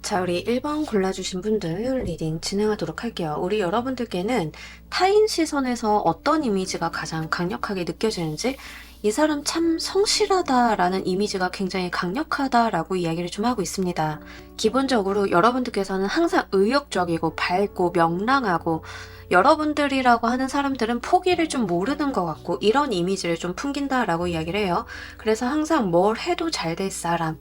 자, 우리 1번 골라주신 분들 리딩 진행하도록 할게요. 우리 여러분들께는 타인 시선에서 어떤 이미지가 가장 강력하게 느껴지는지, 이 사람 참 성실하다라는 이미지가 굉장히 강력하다라고 이야기를 좀 하고 있습니다. 기본적으로 여러분들께서는 항상 의욕적이고 밝고 명랑하고, 여러분들이라고 하는 사람들은 포기를 좀 모르는 것 같고 이런 이미지를 좀 풍긴다라고 이야기를 해요. 그래서 항상 뭘 해도 잘 될 사람,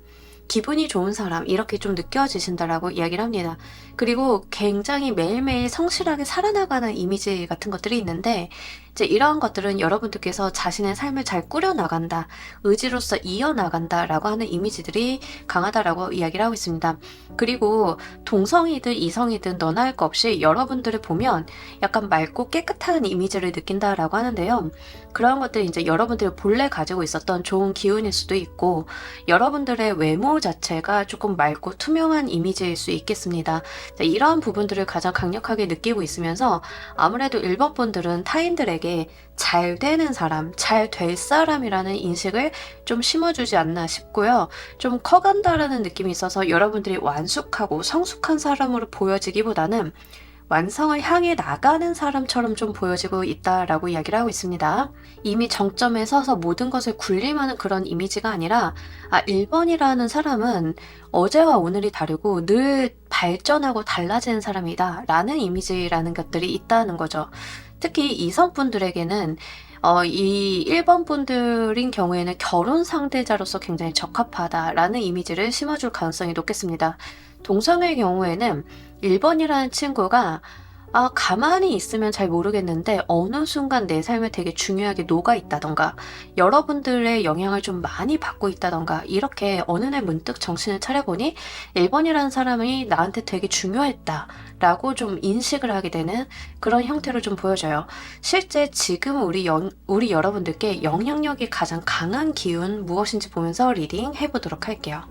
기분이 좋은 사람, 이렇게 좀 느껴지신다라고 이야기를 합니다. 그리고 굉장히 매일매일 성실하게 살아나가는 이미지 같은 것들이 있는데, 이제 이러한 것들은 여러분들께서 자신의 삶을 잘 꾸려나간다, 의지로서 이어나간다라고 하는 이미지들이 강하다라고 이야기를 하고 있습니다. 그리고 동성이든 이성이든 너나 할 것 없이 여러분들을 보면 약간 맑고 깨끗한 이미지를 느낀다라고 하는데요. 그런 것들이 이제 여러분들이 본래 가지고 있었던 좋은 기운일 수도 있고, 여러분들의 외모 자체가 조금 맑고 투명한 이미지일 수 있겠습니다. 자, 이러한 부분들을 가장 강력하게 느끼고 있으면서 아무래도 1번 분들은 타인들에게 잘 되는 사람, 잘 될 사람이라는 인식을 좀 심어주지 않나 싶고요. 좀 커간다라는 느낌이 있어서 여러분들이 완숙하고 성숙한 사람으로 보여지기보다는 완성을 향해 나가는 사람처럼 좀 보여지고 있다라고 이야기를 하고 있습니다. 이미 정점에 서서 모든 것을 군림하는 그런 이미지가 아니라, 1번이라는 사람은 어제와 오늘이 다르고 늘 발전하고 달라지는 사람이다 라는 이미지라는 것들이 있다는 거죠. 특히 이성분들에게는 이 1번 분들인 경우에는 결혼 상대자로서 굉장히 적합하다라는 이미지를 심어줄 가능성이 높겠습니다. 동성의 경우에는 1번이라는 친구가 가만히 있으면 잘 모르겠는데 어느 순간 내 삶에 되게 중요하게 녹아 있다던가, 여러분들의 영향을 좀 많이 받고 있다던가, 이렇게 어느 날 문득 정신을 차려보니 1번이라는 사람이 나한테 되게 중요했다 라고 좀 인식을 하게 되는 그런 형태로 좀 보여져요. 실제 지금 우리 여러분들께 영향력이 가장 강한 기운 무엇인지 보면서 리딩 해보도록 할게요.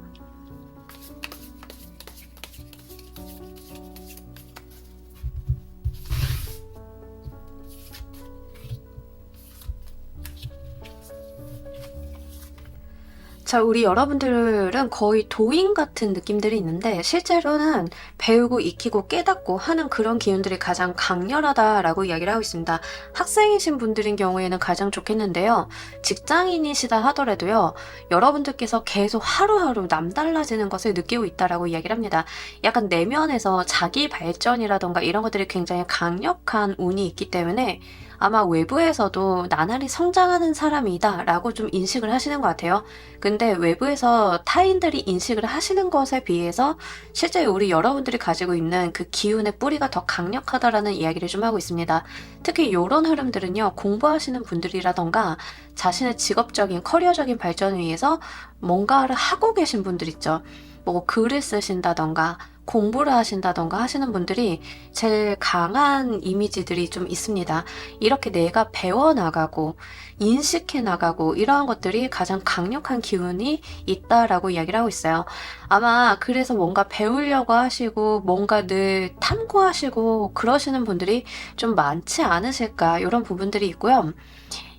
자, 우리 여러분들은 거의 도인 같은 느낌들이 있는데, 실제로는 배우고 익히고 깨닫고 하는 그런 기운들이 가장 강렬하다라고 이야기를 하고 있습니다. 학생이신 분들인 경우에는 가장 좋겠는데요. 직장인이시다 하더라도요, 여러분들께서 계속 하루하루 남달라지는 것을 느끼고 있다라고 이야기를 합니다. 약간 내면에서 자기 발전이라던가 이런 것들이 굉장히 강력한 운이 있기 때문에 아마 외부에서도 나날이 성장하는 사람이다 라고 좀 인식을 하시는 것 같아요. 근데 외부에서 타인들이 인식을 하시는 것에 비해서 실제 우리 여러분들이 가지고 있는 그 기운의 뿌리가 더 강력하다라는 이야기를 좀 하고 있습니다. 특히 이런 흐름들은요, 공부하시는 분들이라던가 자신의 직업적인 커리어적인 발전을 위해서 뭔가를 하고 계신 분들 있죠. 뭐 글을 쓰신다던가 공부를 하신다던가 하시는 분들이 제일 강한 이미지들이 좀 있습니다. 이렇게 내가 배워나가고 인식해 나가고 이러한 것들이 가장 강력한 기운이 있다라고 이야기를 하고 있어요. 아마 그래서 뭔가 배우려고 하시고 뭔가 늘 탐구하시고 그러시는 분들이 좀 많지 않으실까, 이런 부분들이 있고요.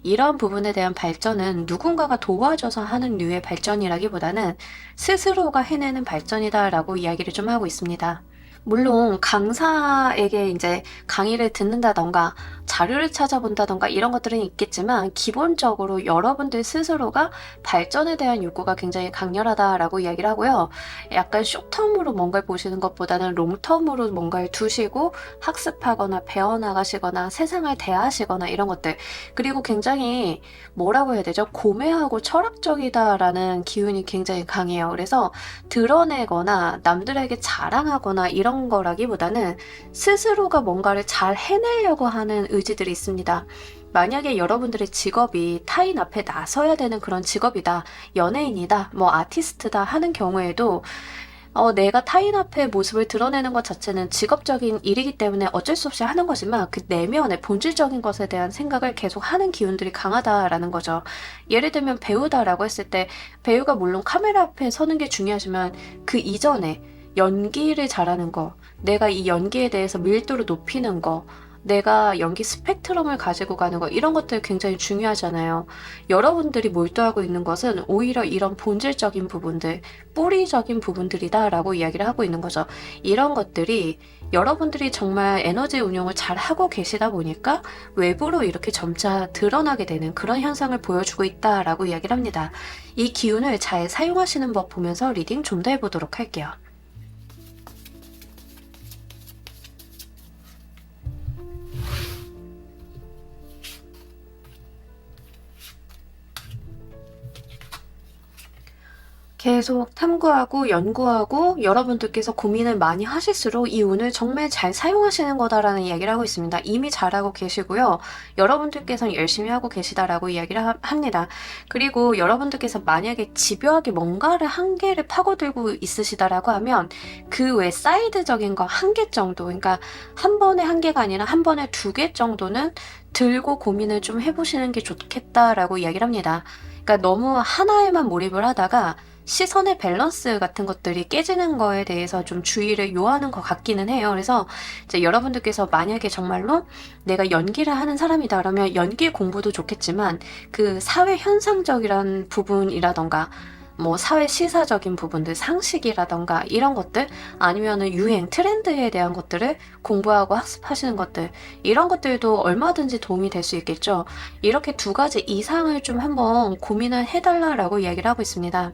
이런 부분에 대한 발전은 누군가가 도와줘서 하는 류의 발전이라기보다는 스스로가 해내는 발전이다라고 이야기를 좀 하고 있습니다. 물론 강사에게 이제 강의를 듣는다던가 자료를 찾아본다던가 이런 것들은 있겠지만, 기본적으로 여러분들 스스로가 발전에 대한 욕구가 굉장히 강렬하다라고 이야기를 하고요. 약간 숏텀으로 뭔가를 보시는 것보다는 롱텀으로 뭔가를 두시고 학습하거나 배워나가시거나 세상을 대하시거나 이런 것들, 그리고 굉장히 뭐라고 해야 되죠? 고매하고 철학적이다라는 기운이 굉장히 강해요. 그래서 드러내거나 남들에게 자랑하거나 이런 거라기보다는 스스로가 뭔가를 잘 해내려고 하는 의지들이 있습니다. 만약에 여러분들의 직업이 타인 앞에 나서야 되는 그런 직업이다, 연예인이다, 뭐 아티스트다 하는 경우에도 내가 타인 앞에 모습을 드러내는 것 자체는 직업적인 일이기 때문에 어쩔 수 없이 하는 거지만, 그 내면의 본질적인 것에 대한 생각을 계속 하는 기운들이 강하다라는 거죠. 예를 들면 배우다라고 했을 때, 배우가 물론 카메라 앞에 서는 게 중요하지만 그 이전에 연기를 잘하는 거, 내가 이 연기에 대해서 밀도를 높이는 거, 내가 연기 스펙트럼을 가지고 가는 거 이런 것들 굉장히 중요하잖아요. 여러분들이 몰두하고 있는 것은 오히려 이런 본질적인 부분들, 뿌리적인 부분들이다라고 이야기를 하고 있는 거죠. 이런 것들이 여러분들이 정말 에너지 운용을 잘 하고 계시다 보니까 외부로 이렇게 점차 드러나게 되는 그런 현상을 보여주고 있다라고 이야기를 합니다. 이 기운을 잘 사용하시는 법 보면서 리딩 좀 더 해보도록 할게요. 계속 탐구하고 연구하고 여러분들께서 고민을 많이 하실수록 이 운을 정말 잘 사용하시는 거다라는 이야기를 하고 있습니다. 이미 잘하고 계시고요. 여러분들께서는 열심히 하고 계시다라고 이야기를 합니다. 그리고 여러분들께서 만약에 집요하게 뭔가를 한 개를 파고들고 있으시다라고 하면 그 외 사이드적인 거 한 개 정도, 그러니까 한 번에 한 개가 아니라 한 번에 두 개 정도는 들고 고민을 좀 해보시는 게 좋겠다라고 이야기를 합니다. 그러니까 너무 하나에만 몰입을 하다가 시선의 밸런스 같은 것들이 깨지는 거에 대해서 좀 주의를 요하는 것 같기는 해요. 그래서 이제 여러분들께서 만약에 정말로 내가 연기를 하는 사람이다 그러면 연기 공부도 좋겠지만 그 사회 현상적이란 부분이라던가 뭐 사회 시사적인 부분들, 상식이라던가 이런 것들 아니면은 유행, 트렌드에 대한 것들을 공부하고 학습하시는 것들 이런 것들도 얼마든지 도움이 될 수 있겠죠. 이렇게 두 가지 이상을 좀 한번 고민을 해달라라고 이야기를 하고 있습니다.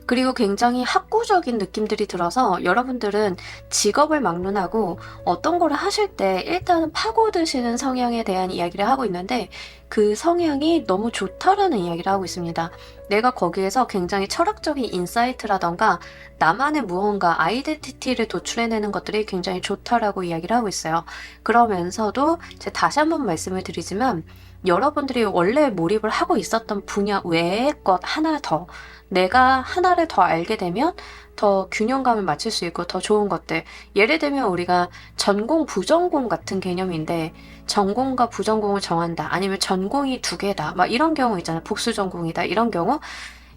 그리고 굉장히 학구적인 느낌들이 들어서 여러분들은 직업을 막론하고 어떤 거를 하실 때 일단 파고드시는 성향에 대한 이야기를 하고 있는데 그 성향이 너무 좋다라는 이야기를 하고 있습니다. 내가 거기에서 굉장히 철학적인 인사이트라던가 나만의 무언가 아이덴티티를 도출해내는 것들이 굉장히 좋다라고 이야기를 하고 있어요. 그러면서도 제가 다시 한번 말씀을 드리지만 여러분들이 원래 몰입을 하고 있었던 분야 외의 것 하나 더 내가 하나를 더 알게 되면 더 균형감을 맞출 수 있고 더 좋은 것들. 예를 들면 우리가 전공, 부전공 같은 개념인데 전공과 부전공을 정한다. 아니면 전공이 두 개다. 막 이런 경우 있잖아요. 복수 전공이다. 이런 경우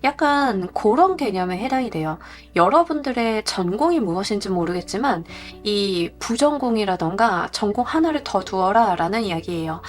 약간 그런 개념에 해당이 돼요. 여러분들의 전공이 무엇인지 모르겠지만 이 부전공이라던가 전공 하나를 더 두어라 라는 이야기예요.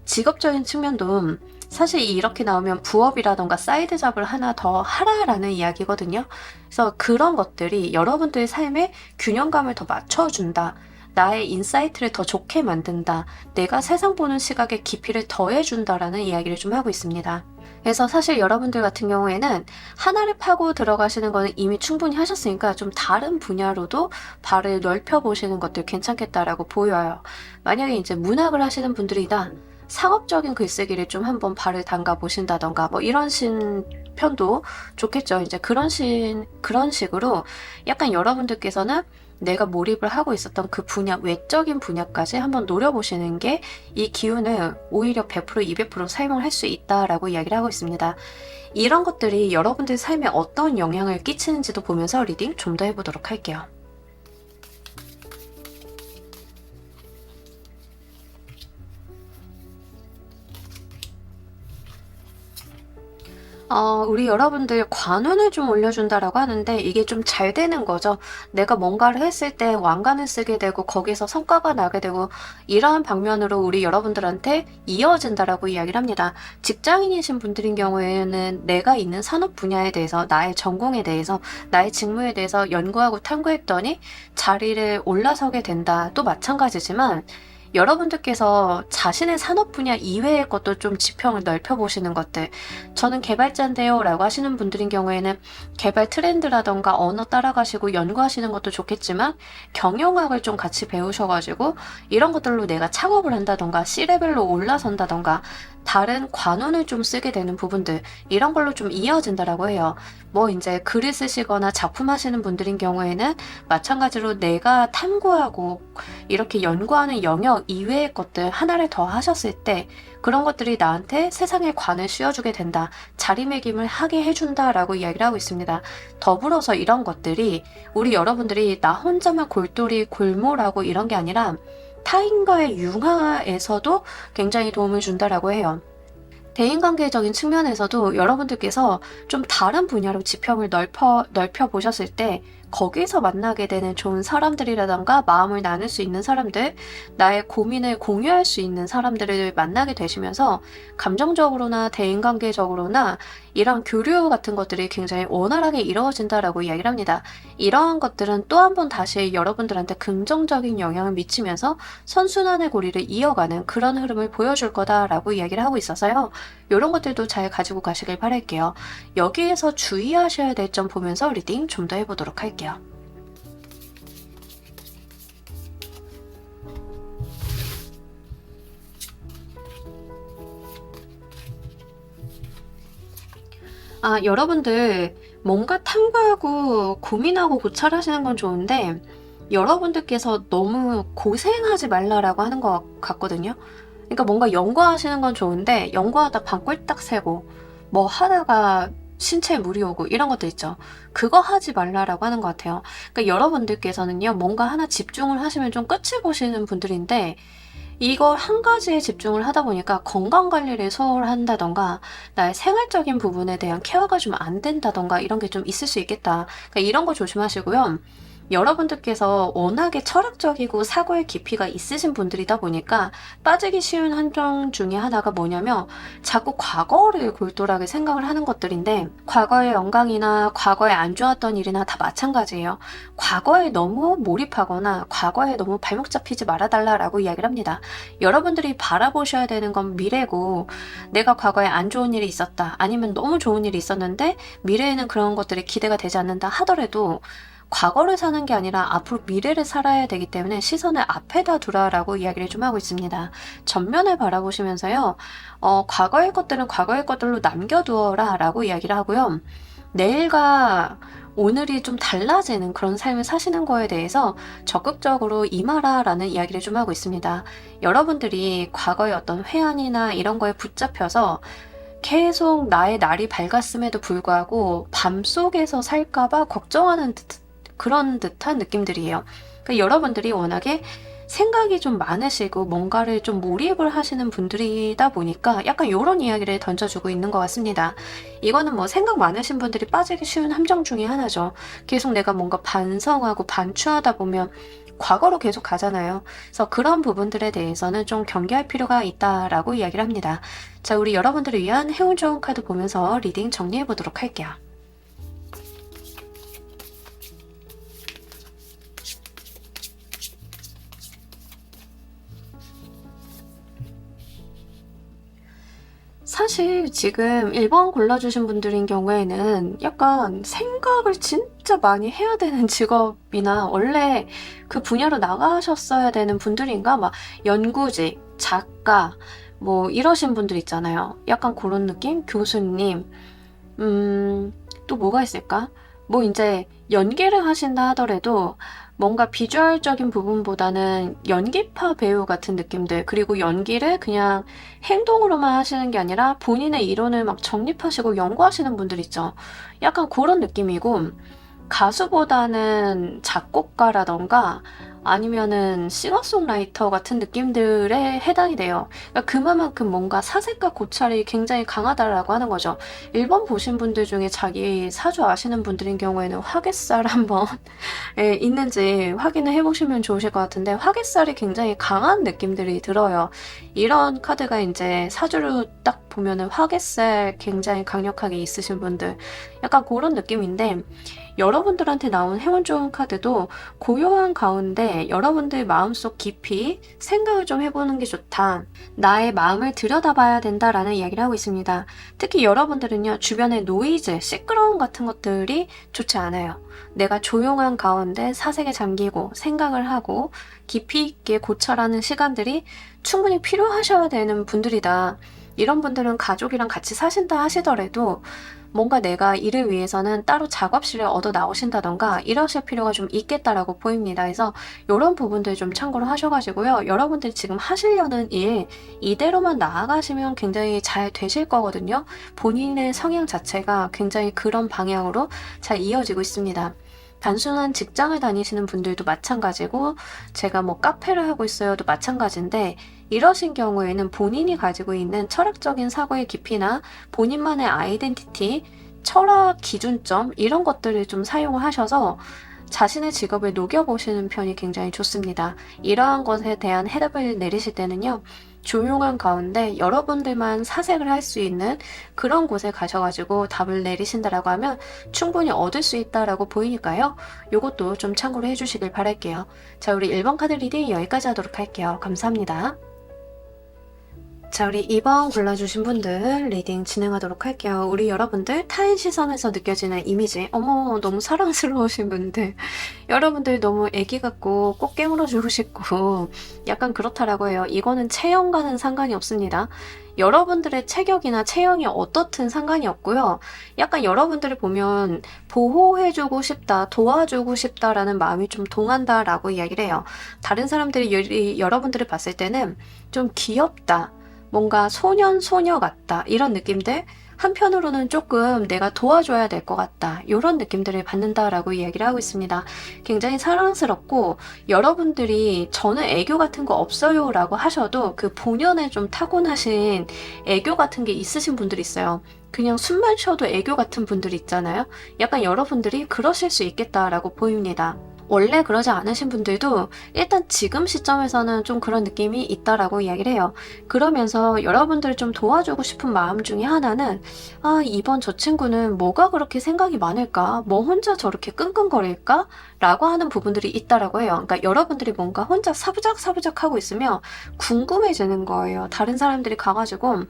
직업적인 측면도 사실 이렇게 나오면 부업이라던가 사이드 잡을 하나 더 하라라는 이야기거든요. 그래서 그런 것들이 여러분들의 삶에 균형감을 더 맞춰준다. 나의 인사이트를 더 좋게 만든다. 내가 세상 보는 시각의 깊이를 더해준다라는 이야기를 좀 하고 있습니다. 그래서 사실 여러분들 같은 경우에는 하나를 파고 들어가시는 거는 이미 충분히 하셨으니까 좀 다른 분야로도 발을 넓혀보시는 것도 괜찮겠다라고 보여요. 만약에 이제 문학을 하시는 분들이다. 상업적인 글쓰기를 좀 한번 발을 담가 보신다던가 뭐 이런 편도 좋겠죠. 이제 그런 식으로 약간 여러분들께서는 내가 몰입을 하고 있었던 그 분야, 외적인 분야까지 한번 노려보시는 게 이 기운을 오히려 100%, 200% 사용을 할 수 있다라고 이야기를 하고 있습니다. 이런 것들이 여러분들 삶에 어떤 영향을 끼치는지도 보면서 리딩 좀 더 해보도록 할게요. 우리 여러분들 관운을 좀 올려준다라고 하는데 이게 좀 잘 되는 거죠. 내가 뭔가를 했을 때 왕관을 쓰게 되고 거기서 성과가 나게 되고 이러한 방면으로 우리 여러분들한테 이어진다라고 이야기를 합니다. 직장인이신 분들인 경우에는 내가 있는 산업 분야에 대해서 나의 전공에 대해서 나의 직무에 대해서 연구하고 탐구했더니 자리를 올라서게 된다. 또 마찬가지지만 여러분들께서 자신의 산업 분야 이외의 것도 좀 지평을 넓혀보시는 것들. 저는 개발자인데요 라고 하시는 분들인 경우에는 개발 트렌드라던가 언어 따라가시고 연구하시는 것도 좋겠지만 경영학을 좀 같이 배우셔가지고 이런 것들로 내가 창업을 한다던가 C레벨로 올라선다던가 다른 관운을 좀 쓰게 되는 부분들 이런 걸로 좀 이어진다라고 해요. 뭐 이제 글을 쓰시거나 작품 하시는 분들인 경우에는 마찬가지로 내가 탐구하고 이렇게 연구하는 영역 이외의 것들 하나를 더 하셨을 때 그런 것들이 나한테 세상의 관을 씌워주게 된다. 자리매김을 하게 해준다라고 이야기를 하고 있습니다. 더불어서 이런 것들이 우리 여러분들이 나 혼자만 골똘히 골몰하고 이런 게 아니라 타인과의 융화에서도 굉장히 도움을 준다라고 해요. 대인관계적인 측면에서도 여러분들께서 좀 다른 분야로 지평을 넓혀 보셨을 때 거기서 만나게 되는 좋은 사람들이라던가 마음을 나눌 수 있는 사람들, 나의 고민을 공유할 수 있는 사람들을 만나게 되시면서 감정적으로나 대인관계적으로나 이런 교류 같은 것들이 굉장히 원활하게 이루어진다라고 이야기를 합니다. 이러한 것들은 또 한 번 다시 여러분들한테 긍정적인 영향을 미치면서 선순환의 고리를 이어가는 그런 흐름을 보여줄 거다라고 이야기를 하고 있어서요. 이런 것들도 잘 가지고 가시길 바랄게요. 여기에서 주의하셔야 될 점 보면서 리딩 좀 더 해보도록 할게요. 여러분들 뭔가 탐구하고 고민하고 고찰하시는 건 좋은데 여러분들께서 너무 고생하지 말라라고 하는 것 같거든요. 그러니까 뭔가 연구하시는 건 좋은데 연구하다 방 꼴딱 새고 뭐 하다가 신체에 물이 오고 이런 것도 있죠. 그거 하지 말라라고 하는 것 같아요. 그러니까 여러분들께서는요, 뭔가 하나 집중을 하시면 좀 끝을 보시는 분들인데 이걸 한 가지에 집중을 하다 보니까 건강 관리를 소홀한다던가 나의 생활적인 부분에 대한 케어가 좀 안 된다던가 이런 게 좀 있을 수 있겠다. 그러니까 이런 거 조심하시고요. 여러분들께서 워낙에 철학적이고 사고의 깊이가 있으신 분들이다 보니까 빠지기 쉬운 함정 중에 하나가 뭐냐면 자꾸 과거를 골똘하게 생각을 하는 것들인데 과거의 영광이나 과거에 안 좋았던 일이나 다 마찬가지예요. 과거에 너무 몰입하거나 과거에 너무 발목 잡히지 말아달라라고 이야기를 합니다. 여러분들이 바라보셔야 되는 건 미래고 내가 과거에 안 좋은 일이 있었다 아니면 너무 좋은 일이 있었는데 미래에는 그런 것들이 기대가 되지 않는다 하더라도 과거를 사는 게 아니라 앞으로 미래를 살아야 되기 때문에 시선을 앞에다 두라라고 이야기를 좀 하고 있습니다. 전면을 바라보시면서요. 과거의 것들은 과거의 것들로 남겨두어라 라고 이야기를 하고요. 내일과 오늘이 좀 달라지는 그런 삶을 사시는 거에 대해서 적극적으로 임하라 라는 이야기를 좀 하고 있습니다. 여러분들이 과거의 어떤 회한이나 이런 거에 붙잡혀서 계속 나의 날이 밝았음에도 불구하고 밤속에서 살까봐 걱정하는 그런 듯한 느낌들이에요. 그러니까 여러분들이 워낙에 생각이 좀 많으시고 뭔가를 좀 몰입을 하시는 분들이다 보니까 약간 이런 이야기를 던져주고 있는 것 같습니다. 이거는 뭐 생각 많으신 분들이 빠지기 쉬운 함정 중에 하나죠. 계속 내가 뭔가 반성하고 반추하다 보면 과거로 계속 가잖아요. 그래서 그런 부분들에 대해서는 좀 경계할 필요가 있다라고 이야기를 합니다. 자, 우리 여러분들을 위한 행운 좋은 카드 보면서 리딩 정리해 보도록 할게요. 사실 지금 1번 골라주신 분들인 경우에는 약간 생각을 진짜 많이 해야 되는 직업이나 원래 그 분야로 나가셨어야 되는 분들인가? 막 연구직, 작가, 뭐 이러신 분들 있잖아요. 약간 그런 느낌? 교수님. 또 뭐가 있을까? 뭐 이제 연기를 하신다 하더라도 뭔가 비주얼적인 부분보다는 연기파 배우 같은 느낌들, 그리고 연기를 그냥 행동으로만 하시는 게 아니라 본인의 이론을 막 정립하시고 연구하시는 분들 있죠. 약간 그런 느낌이고, 가수보다는 작곡가라던가 아니면은 싱어송라이터 같은 느낌들에 해당이 돼요. 그러니까 그만큼 뭔가 사색과 고찰이 굉장히 강하다라고 하는 거죠. 1번 보신 분들 중에 자기 사주 아시는 분들인 경우에는 화개살 한번 있는지 확인을 해보시면 좋으실 것 같은데, 화개살이 굉장히 강한 느낌들이 들어요. 이런 카드가 이제 사주로 딱 보면은 화개살 굉장히 강력하게 있으신 분들, 약간 그런 느낌인데, 여러분들한테 나온 행운 좋은 카드도 고요한 가운데 여러분들 마음속 깊이 생각을 좀 해보는 게 좋다. 나의 마음을 들여다봐야 된다라는 이야기를 하고 있습니다. 특히 여러분들은요, 주변의 노이즈, 시끄러움 같은 것들이 좋지 않아요. 내가 조용한 가운데 사색에 잠기고 생각을 하고 깊이 있게 고찰하는 시간들이 충분히 필요하셔야 되는 분들이다. 이런 분들은 가족이랑 같이 사신다 하시더라도 뭔가 내가 이를 위해서는 따로 작업실을 얻어 나오신다던가 이러실 필요가 좀 있겠다라고 보입니다. 그래서 이런 부분들 좀 참고로 하셔가지고요. 여러분들이 지금 하시려는 일 이대로만 나아가시면 굉장히 잘 되실 거거든요. 본인의 성향 자체가 굉장히 그런 방향으로 잘 이어지고 있습니다. 단순한 직장을 다니시는 분들도 마찬가지고 제가 뭐 카페를 하고 있어요도 마찬가지인데, 이러신 경우에는 본인이 가지고 있는 철학적인 사고의 깊이나 본인만의 아이덴티티, 철학 기준점 이런 것들을 좀 사용을 하셔서 자신의 직업을 녹여보시는 편이 굉장히 좋습니다. 이러한 것에 대한 해답을 내리실 때는요. 조용한 가운데 여러분들만 사색을 할 수 있는 그런 곳에 가셔가지고 답을 내리신다라고 하면 충분히 얻을 수 있다라고 보이니까요. 요것도 좀 참고로 해주시길 바랄게요. 자, 우리 1번 카드 리딩 여기까지 하도록 할게요. 감사합니다. 자, 우리 2번 골라주신 분들 리딩 진행하도록 할게요. 우리 여러분들 타인 시선에서 느껴지는 이미지, 어머 너무 사랑스러우신 분들, 여러분들 너무 애기 같고 꼭 깨물어주고 싶고 약간 그렇다라고 해요. 이거는 체형과는 상관이 없습니다. 여러분들의 체격이나 체형이 어떻든 상관이 없고요. 약간 여러분들을 보면 보호해주고 싶다, 도와주고 싶다라는 마음이 좀 동한다라고 이야기를 해요. 다른 사람들이 여러분들을 봤을 때는 좀 귀엽다, 뭔가 소년, 소녀 같다 이런 느낌들, 한편으로는 조금 내가 도와줘야 될 것 같다 이런 느낌들을 받는다라고 이야기를 하고 있습니다. 굉장히 사랑스럽고 여러분들이 저는 애교 같은 거 없어요 라고 하셔도 그 본연에 좀 타고나신 애교 같은 게 있으신 분들이 있어요. 그냥 숨만 쉬어도 애교 같은 분들이 있잖아요. 약간 여러분들이 그러실 수 있겠다라고 보입니다. 원래 그러지 않으신 분들도 일단 지금 시점에서는 좀 그런 느낌이 있다라고 이야기를 해요. 그러면서 여러분들을 좀 도와주고 싶은 마음 중에 하나는, 아, 이번 저 친구는 뭐가 그렇게 생각이 많을까? 뭐 혼자 저렇게 끙끙거릴까? 라고 하는 부분들이 있다라고 해요. 그러니까 여러분들이 뭔가 혼자 사부작사부작 하고 있으면 궁금해지는 거예요. 다른 사람들이 가가지고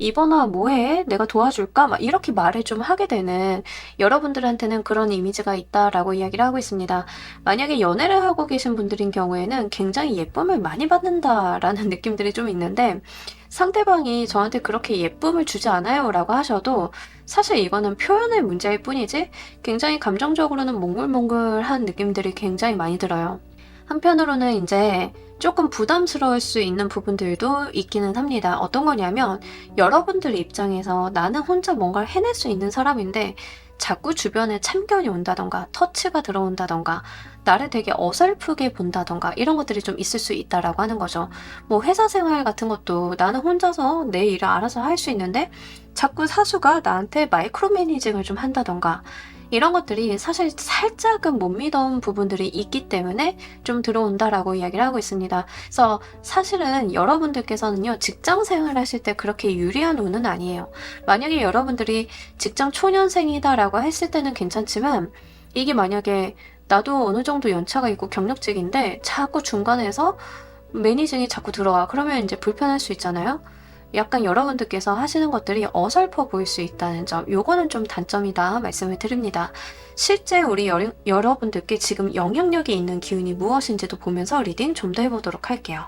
이번아 뭐해? 내가 도와줄까? 막 이렇게 말을 좀 하게 되는, 여러분들한테는 그런 이미지가 있다라고 이야기를 하고 있습니다. 만약에 연애를 하고 계신 분들인 경우에는 굉장히 예쁨을 많이 받는다라는 느낌들이 좀 있는데, 상대방이 저한테 그렇게 예쁨을 주지 않아요 라고 하셔도 사실 이거는 표현의 문제일 뿐이지 굉장히 감정적으로는 몽글몽글한 느낌들이 굉장히 많이 들어요. 한편으로는 이제 조금 부담스러울 수 있는 부분들도 있기는 합니다. 어떤 거냐면 여러분들 입장에서 나는 혼자 뭔가를 해낼 수 있는 사람인데 자꾸 주변에 참견이 온다던가 터치가 들어온다던가 나를 되게 어설프게 본다던가 이런 것들이 좀 있을 수 있다라고 하는 거죠. 뭐 회사 생활 같은 것도 나는 혼자서 내 일을 알아서 할 수 있는데 자꾸 사수가 나한테 마이크로 매니징을 좀 한다던가 이런 것들이 사실 살짝은 못 믿은 부분들이 있기 때문에 좀 들어온다라고 이야기를 하고 있습니다. 그래서 사실은 여러분들께서는요, 직장 생활 하실 때 그렇게 유리한 운은 아니에요. 만약에 여러분들이 직장 초년생이다라고 했을 때는 괜찮지만 이게 만약에 나도 어느 정도 연차가 있고 경력직인데 자꾸 중간에서 매니징이 자꾸 들어와. 그러면 이제 불편할 수 있잖아요. 약간 여러분들께서 하시는 것들이 어설퍼 보일 수 있다는 점, 요거는 좀 단점이다 말씀을 드립니다. 실제 우리 여러분들께 지금 영향력이 있는 기운이 무엇인지도 보면서 리딩 좀 더 해보도록 할게요.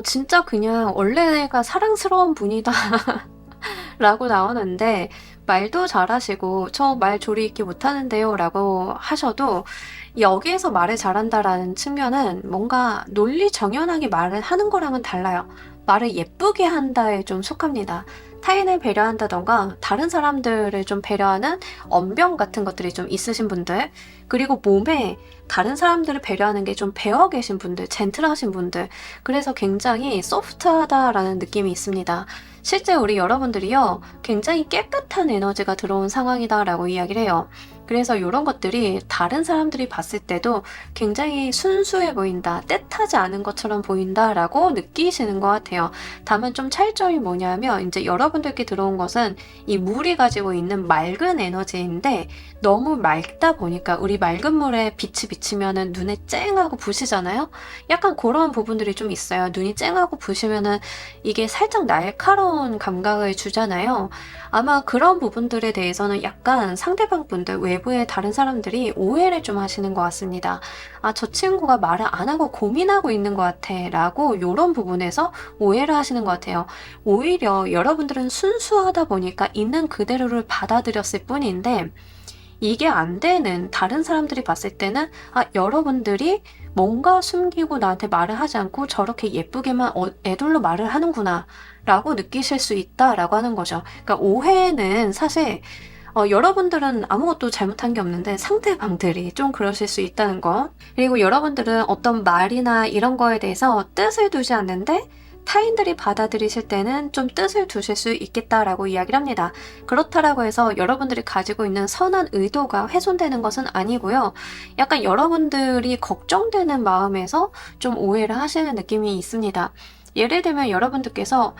진짜 그냥 원래가 사랑스러운 분이다 라고 나오는데 말도 잘하시고 저 말 조리 있게 못하는데요 라고 하셔도 여기에서 말을 잘한다라는 측면은 뭔가 논리정연하게 말을 하는 거랑은 달라요. 말을 예쁘게 한다에 좀 속합니다. 타인을 배려한다던가 다른 사람들을 좀 배려하는 언변 같은 것들이 좀 있으신 분들, 그리고 몸에 다른 사람들을 배려하는 게 좀 배어 계신 분들, 젠틀하신 분들, 그래서 굉장히 소프트하다라는 느낌이 있습니다. 실제 우리 여러분들이요, 굉장히 깨끗한 에너지가 들어온 상황이다라고 이야기를 해요. 그래서 이런 것들이 다른 사람들이 봤을 때도 굉장히 순수해 보인다, 떼타지 않은 것처럼 보인다라고 느끼시는 것 같아요. 다만 좀 차이점이 뭐냐면 이제 여러분들께 들어온 것은 이 물이 가지고 있는 맑은 에너지인데 너무 맑다 보니까 우리 맑은 물에 빛이 비치면은 눈에 쨍하고 부시잖아요. 약간 그런 부분들이 좀 있어요. 눈이 쨍하고 부시면은 이게 살짝 날카로운 감각을 주잖아요. 아마 그런 부분들에 대해서는 약간 상대방 분들, 외부의 다른 사람들이 오해를 좀 하시는 것 같습니다. 아, 저 친구가 말을 안 하고 고민하고 있는 것 같아 라고 이런 부분에서 오해를 하시는 것 같아요. 오히려 여러분들은 순수하다 보니까 있는 그대로를 받아들였을 뿐인데 이게 안 되는 다른 사람들이 봤을 때는 아, 여러분들이 뭔가 숨기고 나한테 말을 하지 않고 저렇게 예쁘게만 애둘러 말을 하는구나 라고 느끼실 수 있다라고 하는 거죠. 그러니까 오해는 사실 여러분들은 아무것도 잘못한 게 없는데 상대방들이 좀 그러실 수 있다는 거. 그리고 여러분들은 어떤 말이나 이런 거에 대해서 뜻을 두지 않는데 타인들이 받아들이실 때는 좀 뜻을 두실 수 있겠다라고 이야기를 합니다. 그렇다라고 해서 여러분들이 가지고 있는 선한 의도가 훼손되는 것은 아니고요. 약간 여러분들이 걱정되는 마음에서 좀 오해를 하시는 느낌이 있습니다. 예를 들면 여러분들께서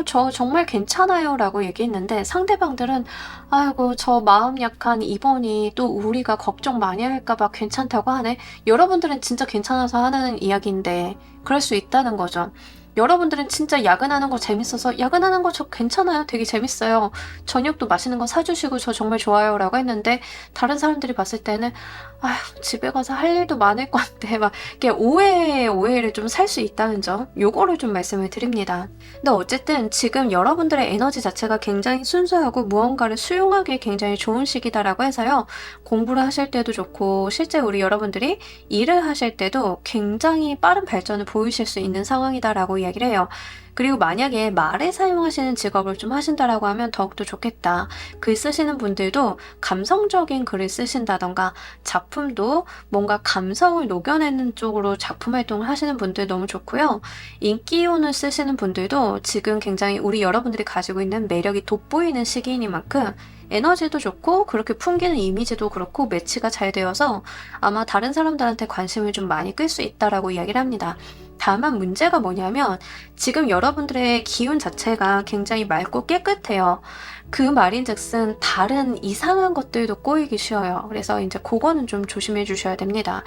저 정말 괜찮아요 라고 얘기했는데 상대방들은 아이고 저 마음 약한 이번이 또 우리가 걱정 많이 할까봐 괜찮다고 하네. 여러분들은 진짜 괜찮아서 하는 이야기인데 그럴 수 있다는 거죠. 여러분들은 진짜 야근하는 거 재밌어서 야근하는 거 저 괜찮아요. 되게 재밌어요. 저녁도 맛있는 거 사주시고 저 정말 좋아요 라고 했는데 다른 사람들이 봤을 때는 아휴 집에 가서 할 일도 많을 건데 막 이렇게 오해를 좀 살 수 있다는 점 요거를 좀 말씀을 드립니다. 근데 어쨌든 지금 여러분들의 에너지 자체가 굉장히 순수하고 무언가를 수용하기에 굉장히 좋은 시기다라고 해서요. 공부를 하실 때도 좋고 실제 우리 여러분들이 일을 하실 때도 굉장히 빠른 발전을 보이실 수 있는 상황이다라고 이야기를 해요. 그리고 만약에 말을 사용하시는 직업을 좀 하신다라고 하면 더욱더 좋겠다. 글 쓰시는 분들도 감성적인 글을 쓰신다던가 작품도 뭔가 감성을 녹여내는 쪽으로 작품 활동을 하시는 분들 너무 좋고요. 인기혼을 쓰시는 분들도 지금 굉장히 우리 여러분들이 가지고 있는 매력이 돋보이는 시기이니만큼 에너지도 좋고 그렇게 풍기는 이미지도 그렇고 매치가 잘 되어서 아마 다른 사람들한테 관심을 좀 많이 끌 수 있다라고 이야기를 합니다. 다만 문제가 뭐냐면 지금 여러분들의 기운 자체가 굉장히 맑고 깨끗해요. 그 말인즉슨 다른 이상한 것들도 꼬이기 쉬워요. 그래서 이제 그거는 좀 조심해 주셔야 됩니다.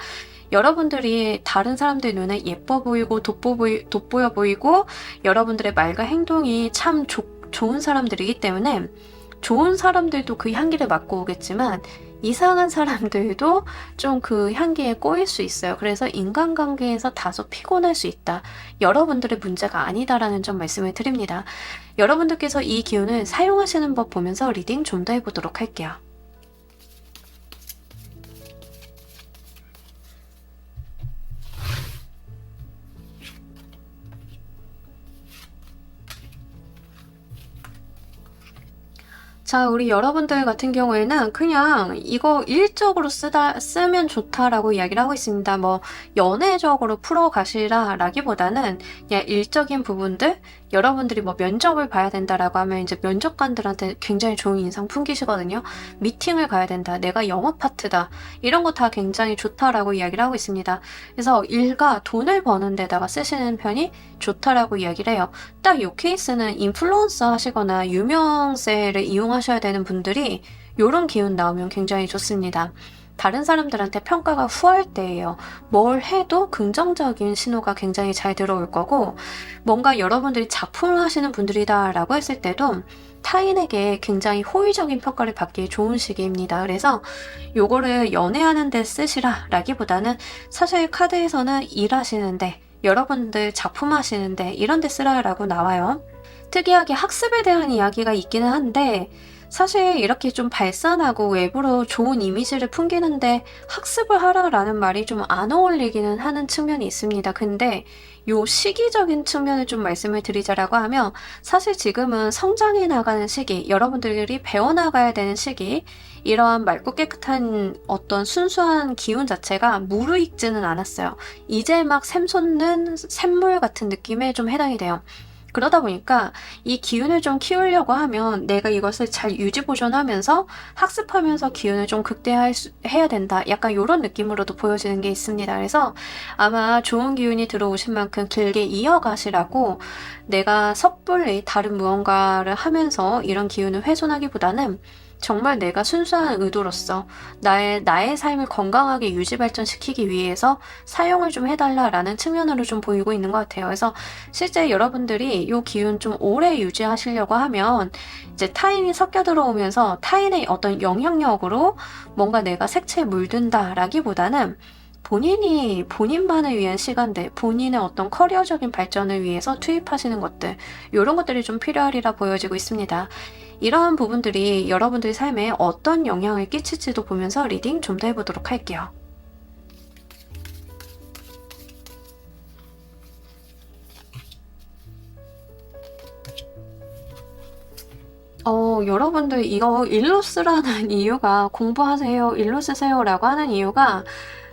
여러분들이 다른 사람들 눈에 예뻐 보이고 돋보여 보이고 여러분들의 말과 행동이 참 좋은 사람들이기 때문에 좋은 사람들도 그 향기를 맡고 오겠지만 이상한 사람들도 좀 그 향기에 꼬일 수 있어요. 그래서 인간관계에서 다소 피곤할 수 있다. 여러분들의 문제가 아니다라는 점 말씀을 드립니다. 여러분들께서 이 기운을 사용하시는 법 보면서 리딩 좀 더 해보도록 할게요. 자, 우리 여러분들 같은 경우에는 그냥 이거 일적으로 쓰면 좋다라고 이야기를 하고 있습니다. 뭐, 연애적으로 풀어가시라 라기보다는 그냥 일적인 부분들, 여러분들이 뭐 면접을 봐야 된다라고 하면 이제 면접관들한테 굉장히 좋은 인상 풍기시거든요. 미팅을 가야 된다. 내가 영업 파트다. 이런 거 다 굉장히 좋다라고 이야기를 하고 있습니다. 그래서 일과 돈을 버는 데다가 쓰시는 편이 좋다라고 이야기를 해요. 딱 이 케이스는 인플루언서 하시거나 유명세를 이용하셔야 되는 분들이 이런 기운 나오면 굉장히 좋습니다. 다른 사람들한테 평가가 후할 때예요. 뭘 해도 긍정적인 신호가 굉장히 잘 들어올 거고 뭔가 여러분들이 작품을 하시는 분들이다라고 했을 때도 타인에게 굉장히 호의적인 평가를 받기 좋은 시기입니다. 그래서 요거를 연애하는 데 쓰시라 라기보다는 사실 카드에서는 일하시는데 여러분들 작품 하시는데 이런 데 쓰라라고 나와요. 특이하게 학습에 대한 이야기가 있기는 한데 사실 이렇게 좀 발산하고 외부로 좋은 이미지를 풍기는데 학습을 하라라는 말이 좀 안 어울리기는 하는 측면이 있습니다. 근데 요 시기적인 측면을 좀 말씀을 드리자라고 하면 사실 지금은 성장해 나가는 시기, 여러분들이 배워나가야 되는 시기, 이러한 맑고 깨끗한 어떤 순수한 기운 자체가 무르익지는 않았어요. 이제 막 샘솟는 샘물 같은 느낌에 좀 해당이 돼요. 그러다 보니까 이 기운을 좀 키우려고 하면 내가 이것을 잘 유지 보존하면서 학습하면서 기운을 좀 해야 된다. 약간 이런 느낌으로도 보여지는 게 있습니다. 그래서 아마 좋은 기운이 들어오신 만큼 길게 이어가시라고 내가 섣불리 다른 무언가를 하면서 이런 기운을 훼손하기보다는 정말 내가 순수한 의도로서 나의 삶을 건강하게 유지 발전시키기 위해서 사용을 좀 해달라라는 측면으로 좀 보이고 있는 것 같아요. 그래서 실제 여러분들이 이 기운 좀 오래 유지하시려고 하면 이제 타인이 섞여 들어오면서 타인의 어떤 영향력으로 뭔가 내가 색채에 물든다라기보다는 본인이 본인만을 위한 시간들, 본인의 어떤 커리어적인 발전을 위해서 투입하시는 것들, 이런 것들이 좀 필요하리라 보여지고 있습니다. 이러한 부분들이 여러분들의 삶에 어떤 영향을 끼칠지도 보면서 리딩 좀 더 해보도록 할게요. 여러분들 이거 일로 쓰라는 이유가 공부하세요, 일로 쓰세요라고 하는 이유가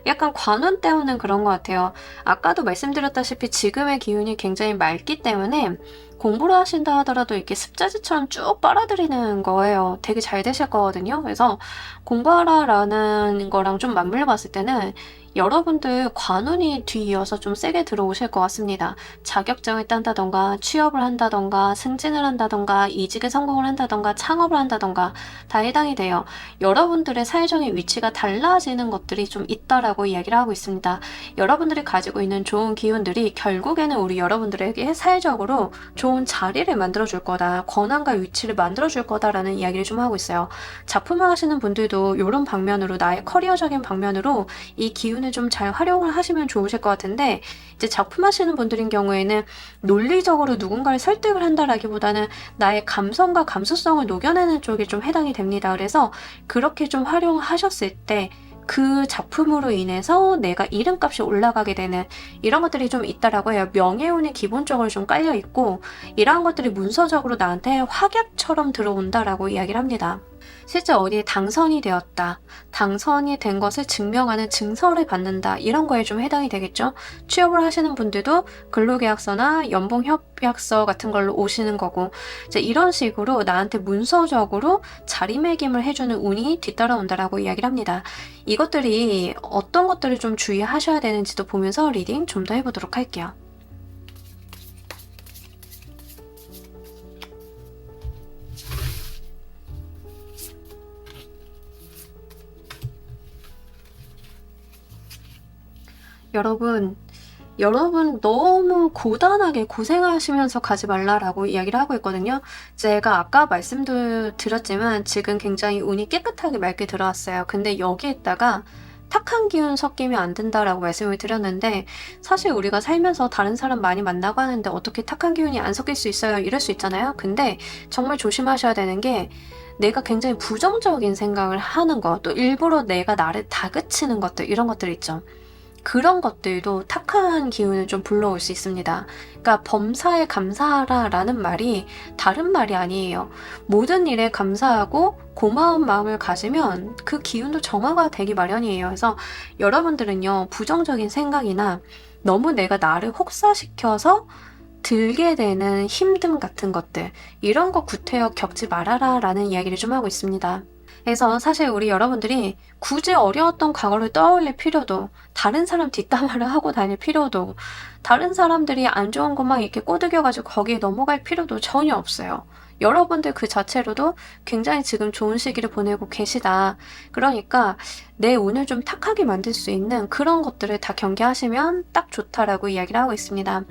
약간 관운 때문에 그런 것 같아요. 아까도 말씀드렸다시피 지금의 기운이 굉장히 맑기 때문에 공부를 하신다 하더라도 이렇게 습자지처럼 쭉 빨아들이는 거예요. 되게 잘 되실 거거든요. 그래서 공부하라라는 거랑 좀 맞물려 봤을 때는 여러분들 관운이 뒤이어서 좀 세게 들어오실 것 같습니다. 자격증을 딴다던가 취업을 한다던가 승진을 한다던가 이직에 성공을 한다던가 창업을 한다던가 다 해당이 돼요. 여러분들의 사회적인 위치가 달라지는 것들이 좀 있다라고 이야기를 하고 있습니다. 여러분들이 가지고 있는 좋은 기운들이 결국에는 우리 여러분들에게 사회적으로 좋은 자리를 만들어줄 거다, 권한과 위치를 만들어줄 거다라는 이야기를 좀 하고 있어요. 작품을 하시는 분들도 이런 방면으로, 나의 커리어적인 방면으로 이 기운을 좀 잘 활용을 하시면 좋으실 것 같은데, 이제 작품 하시는 분들인 경우에는 논리적으로 누군가를 설득을 한다라기보다는 나의 감성과 감수성을 녹여내는 쪽에 좀 해당이 됩니다. 그래서 그렇게 좀 활용하셨을 때 그 작품으로 인해서 내가 이름값이 올라가게 되는 이런 것들이 좀 있다라고 해요. 명예운이 기본적으로 좀 깔려 있고 이러한 것들이 문서적으로 나한테 확약처럼 들어온다라고 이야기를 합니다. 실제 어디에 당선이 되었다, 당선이 된 것을 증명하는 증서를 받는다, 이런 거에 좀 해당이 되겠죠. 취업을 하시는 분들도 근로계약서나 연봉협약서 같은 걸로 오시는 거고, 이제 이런 식으로 나한테 문서적으로 자리매김을 해주는 운이 뒤따라온다라고 이야기를 합니다. 이것들이 어떤 것들을 좀 주의하셔야 되는지도 보면서 리딩 좀 더 해보도록 할게요. 여러분 너무 고단하게 고생하시면서 가지 말라라고 이야기를 하고 있거든요. 제가 아까 말씀도 드렸지만 지금 굉장히 운이 깨끗하게 맑게 들어왔어요. 근데 여기에다가 탁한 기운 섞이면 안 된다라고 말씀을 드렸는데, 사실 우리가 살면서 다른 사람 많이 만나고 하는데 어떻게 탁한 기운이 안 섞일 수 있어요? 이럴 수 있잖아요. 근데 정말 조심하셔야 되는 게, 내가 굉장히 부정적인 생각을 하는 것, 또 일부러 내가 나를 다그치는 것들, 이런 것들 있죠. 그런 것들도 탁한 기운을 좀 불러올 수 있습니다. 그러니까 범사에 감사하라라는 말이 다른 말이 아니에요. 모든 일에 감사하고 고마운 마음을 가지면 그 기운도 정화가 되기 마련이에요. 그래서 여러분들은요, 부정적인 생각이나 너무 내가 나를 혹사시켜서 들게 되는 힘듦 같은 것들, 이런 거 구태여 겪지 말아라 라는 이야기를 좀 하고 있습니다. 그래서 사실 우리 여러분들이 굳이 어려웠던 과거를 떠올릴 필요도, 다른 사람 뒷담화를 하고 다닐 필요도, 다른 사람들이 안 좋은 것만 이렇게 꼬드겨가지고 거기에 넘어갈 필요도 전혀 없어요. 여러분들 그 자체로도 굉장히 지금 좋은 시기를 보내고 계시다. 그러니까 내 운을 좀 탁하게 만들 수 있는 그런 것들을 다 경계하시면 딱 좋다라고 이야기를 하고 있습니다.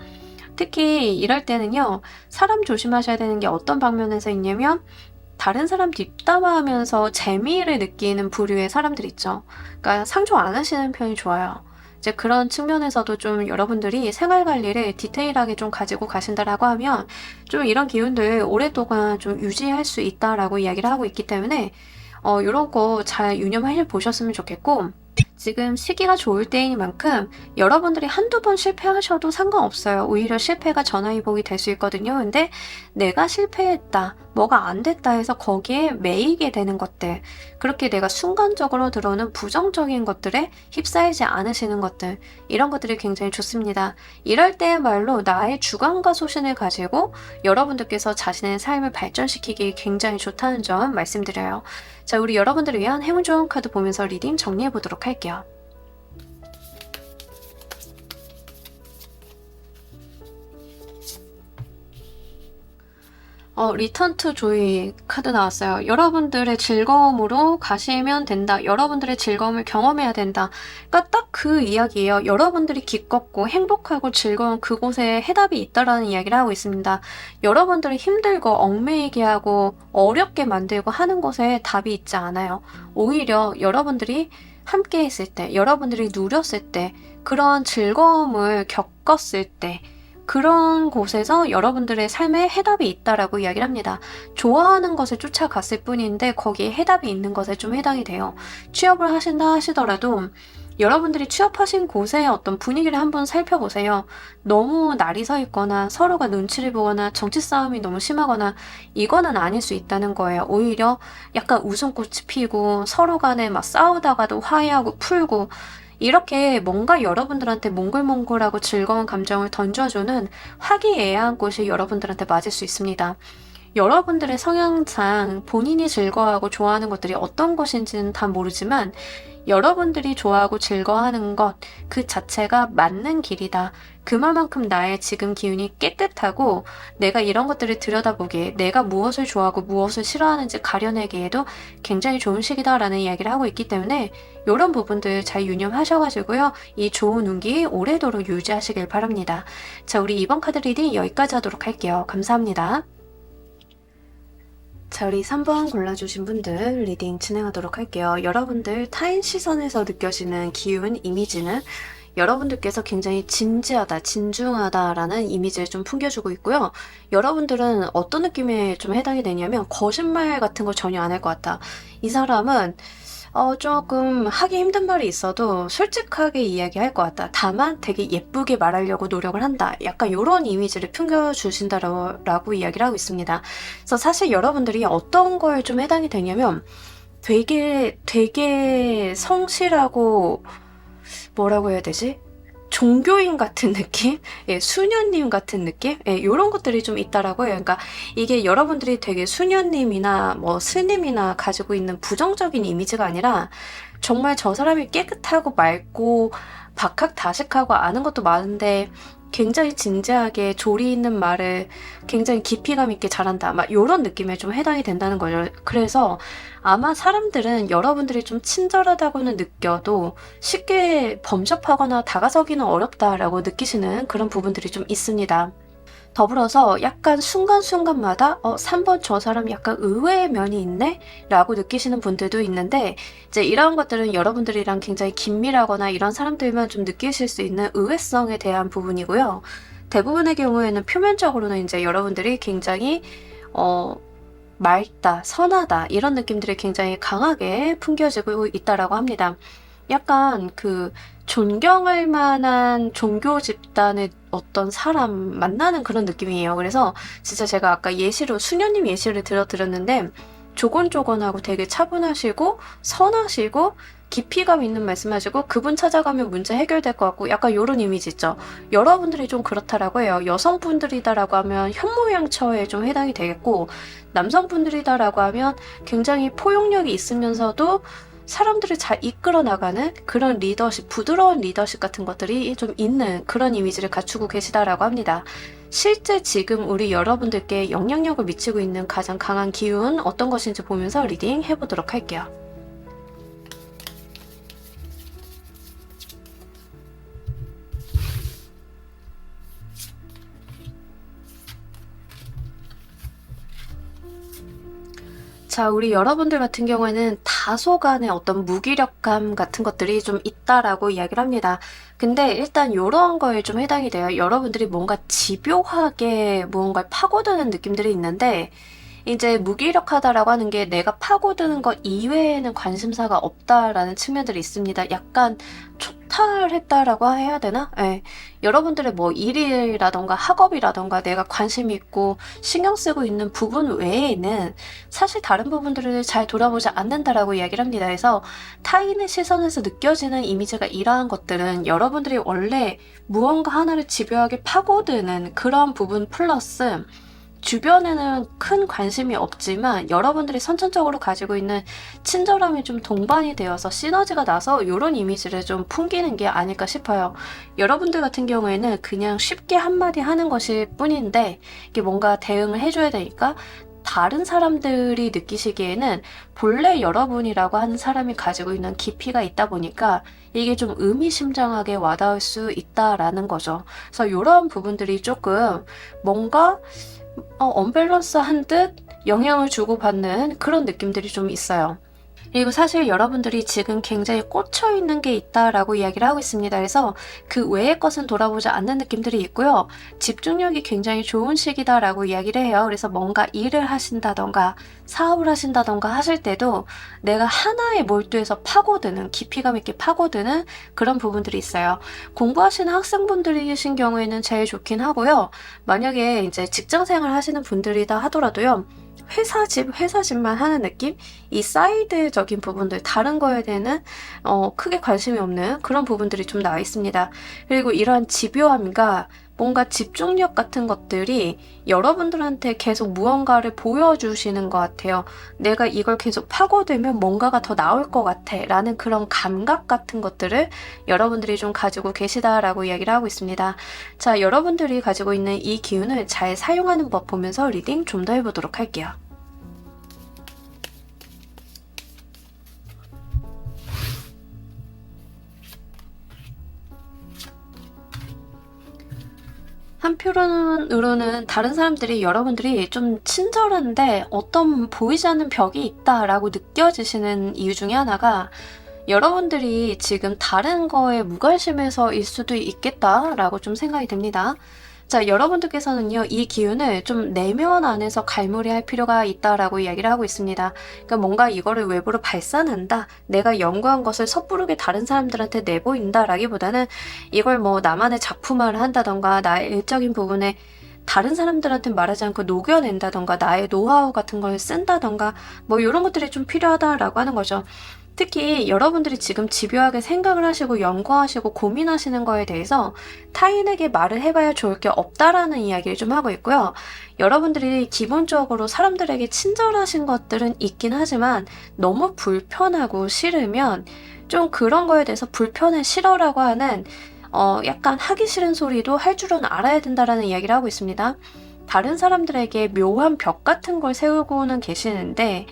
특히 이럴 때는요, 사람 조심하셔야 되는 게 어떤 방면에서 있냐면, 다른 사람 뒷담화하면서 재미를 느끼는 부류의 사람들 있죠. 그러니까 상조 안 하시는 편이 좋아요. 이제 그런 측면에서도 좀 여러분들이 생활 관리를 디테일하게 좀 가지고 가신다라고 하면 좀 이런 기운들 오랫동안 좀 유지할 수 있다라고 이야기를 하고 있기 때문에 이런 거 잘 유념해 보셨으면 좋겠고, 지금 시기가 좋을 때이니만큼 여러분들이 한두 번 실패하셔도 상관없어요. 오히려 실패가 전화위복이 될 수 있거든요. 근데 내가 실패했다, 뭐가 안 됐다 해서 거기에 매이게 되는 것들, 그렇게 내가 순간적으로 들어오는 부정적인 것들에 휩싸이지 않으시는 것들, 이런 것들이 굉장히 좋습니다. 이럴 때야말로 나의 주관과 소신을 가지고 여러분들께서 자신의 삶을 발전시키기 굉장히 좋다는 점 말씀드려요. 자, 우리 여러분들을 위한 행운 좋은 카드 보면서 리딩 정리해 보도록 할게요. 리턴 투 조이 카드 나왔어요. 여러분들의 즐거움으로 가시면 된다. 여러분들의 즐거움을 경험해야 된다. 그러니까 딱 그 이야기예요. 여러분들이 기뻤고 행복하고 즐거운 그곳에 해답이 있다라는 이야기를 하고 있습니다. 여러분들이 힘들고 얽매이게 하고 어렵게 만들고 하는 곳에 답이 있지 않아요. 오히려 여러분들이 함께 했을 때, 여러분들이 누렸을 때, 그런 즐거움을 겪었을 때, 그런 곳에서 여러분들의 삶에 해답이 있다라고 이야기를 합니다. 좋아하는 것을 쫓아갔을 뿐인데 거기에 해답이 있는 것에 좀 해당이 돼요. 취업을 하신다 하시더라도 여러분들이 취업하신 곳의 어떤 분위기를 한번 살펴보세요. 너무 날이 서 있거나 서로가 눈치를 보거나 정치 싸움이 너무 심하거나 이거는 아닐 수 있다는 거예요. 오히려 약간 웃음꽃이 피고 서로 간에 막 싸우다가도 화해하고 풀고 이렇게 뭔가 여러분들한테 몽글몽글하고 즐거운 감정을 던져주는 화기애애한 곳이 여러분들한테 맞을 수 있습니다. 여러분들의 성향상 본인이 즐거워하고 좋아하는 것들이 어떤 것인지는 다 모르지만 여러분들이 좋아하고 즐거워하는 것 그 자체가 맞는 길이다. 그만큼 나의 지금 기운이 깨끗하고 내가 이런 것들을 들여다보기에 내가 무엇을 좋아하고 무엇을 싫어하는지 가려내기에도 굉장히 좋은 시기다라는 이야기를 하고 있기 때문에 이런 부분들 잘 유념하셔가지고요. 이 좋은 운기 오래도록 유지하시길 바랍니다. 자, 우리 이번 카드 리딩 여기까지 하도록 할게요. 감사합니다. 자, 우리 3번 골라주신 분들 리딩 진행하도록 할게요. 여러분들 타인 시선에서 느껴지는 기운, 이미지는 여러분들께서 굉장히 진지하다, 진중하다라는 이미지를 좀 풍겨주고 있고요. 여러분들은 어떤 느낌에 좀 해당이 되냐면 거짓말 같은 거 전혀 안 할 것 같다. 이 사람은 조금 하기 힘든 말이 있어도 솔직하게 이야기할 것 같다. 다만 되게 예쁘게 말하려고 노력을 한다. 약간 이런 이미지를 풍겨주신다라고 이야기를 하고 있습니다. 그래서 사실 여러분들이 어떤 거에 좀 해당이 되냐면 되게 성실하고 뭐라고 해야 되지? 종교인 같은 느낌? 예, 수녀님 같은 느낌? 예, 요런 것들이 좀 있다라고 해요. 그러니까 이게 여러분들이 되게 수녀님이나 뭐 스님이나 가지고 있는 부정적인 이미지가 아니라 정말 저 사람이 깨끗하고 맑고 박학다식하고 아는 것도 많은데 굉장히 진지하게 조리 있는 말을 굉장히 깊이감 있게 잘한다. 막 요런 느낌에 좀 해당이 된다는 거죠. 그래서 아마 사람들은 여러분들이 좀 친절하다고는 느껴도 쉽게 범접하거나 다가서기는 어렵다라고 느끼시는 그런 부분들이 좀 있습니다. 더불어서 약간 순간순간마다 3번 저 사람 약간 의외의 면이 있네? 라고 느끼시는 분들도 있는데 이제 이런 것들은 여러분들이랑 굉장히 긴밀하거나 이런 사람들만 좀 느끼실 수 있는 의외성에 대한 부분이고요. 대부분의 경우에는 표면적으로는 이제 여러분들이 굉장히 맑다, 선하다 이런 느낌들이 굉장히 강하게 풍겨지고 있다라고 합니다. 약간 그 존경할 만한 종교 집단의 어떤 사람 만나는 그런 느낌이에요. 그래서 진짜 제가 아까 예시로 수녀님 예시를 들어드렸는데 조곤조곤하고 되게 차분하시고 선하시고 깊이감 있는 말씀하시고 그분 찾아가면 문제 해결될 것 같고 약간 요런 이미지 있죠. 여러분들이 좀 그렇다라고 해요. 여성분들이다라고 하면 현모양처에 좀 해당이 되겠고 남성분들이다라고 하면 굉장히 포용력이 있으면서도 사람들을 잘 이끌어 나가는 그런 리더십, 부드러운 리더십 같은 것들이 좀 있는 그런 이미지를 갖추고 계시다라고 합니다. 실제 지금 우리 여러분들께 영향력을 미치고 있는 가장 강한 기운 어떤 것인지 보면서 리딩 해보도록 할게요. 자, 우리 여러분들 같은 경우에는 다소간의 어떤 무기력감 같은 것들이 좀 있다라고 이야기를 합니다. 근데 일단 이런 거에 좀 해당이 돼요. 여러분들이 뭔가 집요하게 무언가를 파고드는 느낌들이 있는데 이제 무기력하다라고 하는 게 내가 파고드는 것 이외에는 관심사가 없다라는 측면들이 있습니다. 약간 초탈했다라고 해야 되나? 네. 여러분들의 뭐 일이라던가 학업이라던가 내가 관심 있고 신경 쓰고 있는 부분 외에는 사실 다른 부분들을 잘 돌아보지 않는다라고 이야기를 합니다. 그래서 타인의 시선에서 느껴지는 이미지가 이러한 것들은 여러분들이 원래 무언가 하나를 집요하게 파고드는 그런 부분 플러스 주변에는 큰 관심이 없지만 여러분들이 선천적으로 가지고 있는 친절함이 좀 동반이 되어서 시너지가 나서 이런 이미지를 좀 풍기는 게 아닐까 싶어요. 여러분들 같은 경우에는 그냥 쉽게 한마디 하는 것일 뿐인데 이게 뭔가 대응을 해줘야 되니까 다른 사람들이 느끼시기에는 본래 여러분이라고 하는 사람이 가지고 있는 깊이가 있다 보니까 이게 좀 의미심장하게 와닿을 수 있다라는 거죠. 그래서 이런 부분들이 조금 뭔가 언밸런스한 듯 영향을 주고받는 그런 느낌들이 좀 있어요. 그리고 사실 여러분들이 지금 굉장히 꽂혀 있는 게 있다라고 이야기를 하고 있습니다. 그래서 그 외의 것은 돌아보지 않는 느낌들이 있고요. 집중력이 굉장히 좋은 시기다라고 이야기를 해요. 그래서 뭔가 일을 하신다던가 사업을 하신다던가 하실 때도 내가 하나에 몰두해서 파고드는, 깊이감 있게 파고드는 그런 부분들이 있어요. 공부하시는 학생분들이신 경우에는 제일 좋긴 하고요. 만약에 이제 직장생활 하시는 분들이다 하더라도요. 회사 집만 하는 느낌? 이 사이드적인 부분들, 다른 거에 대해는 크게 관심이 없는 그런 부분들이 좀 나와 있습니다. 그리고 이러한 집요함과 뭔가 집중력 같은 것들이 여러분들한테 계속 무언가를 보여주시는 것 같아요. 내가 이걸 계속 파고들면 뭔가가 더 나올 것 같아 라는 그런 감각 같은 것들을 여러분들이 좀 가지고 계시다라고 이야기를 하고 있습니다. 자, 여러분들이 가지고 있는 이 기운을 잘 사용하는 법 보면서 리딩 좀 더 해보도록 할게요. 한편으로는 다른 사람들이 여러분들이 좀 친절한데 어떤 보이지 않는 벽이 있다라고 느껴지시는 이유 중에 하나가 여러분들이 지금 다른 거에 무관심해서일 수도 있겠다라고 좀 생각이 듭니다. 자, 여러분들께서는요, 이 기운을 좀 내면 안에서 갈무리할 필요가 있다라고 이야기를 하고 있습니다. 그러니까 뭔가 이거를 외부로 발산한다, 내가 연구한 것을 섣부르게 다른 사람들한테 내보인다라기보다는 이걸 뭐 나만의 작품화를 한다던가 나의 일적인 부분에 다른 사람들한테 말하지 않고 녹여낸다던가 나의 노하우 같은 걸 쓴다던가 뭐 이런 것들이 좀 필요하다라고 하는 거죠. 특히 여러분들이 지금 집요하게 생각을 하시고 연구하시고 고민하시는 거에 대해서 타인에게 말을 해봐야 좋을 게 없다라는 이야기를 좀 하고 있고요. 여러분들이 기본적으로 사람들에게 친절하신 것들은 있긴 하지만 너무 불편하고 싫으면 좀 그런 거에 대해서 불편해 싫어라고 하는 약간 하기 싫은 소리도 할 줄은 알아야 된다라는 이야기를 하고 있습니다. 다른 사람들에게 묘한 벽 같은 걸 세우고는 계시는데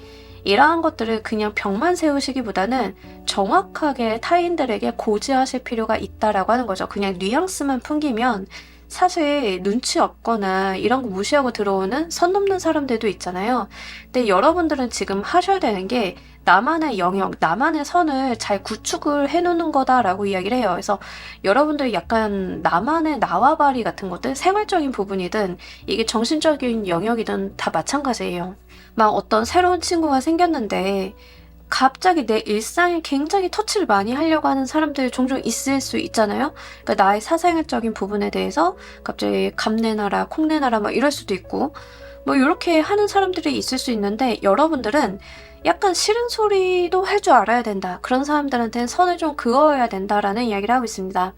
이러한 것들을 그냥 벽만 세우시기보다는 정확하게 타인들에게 고지하실 필요가 있다라고 하는 거죠. 그냥 뉘앙스만 풍기면 사실 눈치 없거나 이런 거 무시하고 들어오는 선 넘는 사람들도 있잖아요. 근데 여러분들은 지금 하셔야 되는 게 나만의 영역, 나만의 선을 잘 구축을 해놓는 거다라고 이야기를 해요. 그래서 여러분들 약간 나만의 나와바리 같은 것들, 생활적인 부분이든 이게 정신적인 영역이든 다 마찬가지예요. 막 어떤 새로운 친구가 생겼는데 갑자기 내 일상에 굉장히 터치를 많이 하려고 하는 사람들 종종 있을 수 있잖아요. 그러니까 나의 사생활적인 부분에 대해서 갑자기 감내나라, 콩내나라 막 이럴 수도 있고 뭐 이렇게 하는 사람들이 있을 수 있는데 여러분들은 약간 싫은 소리도 할 줄 알아야 된다. 그런 사람들한테는 선을 좀 그어야 된다라는 이야기를 하고 있습니다.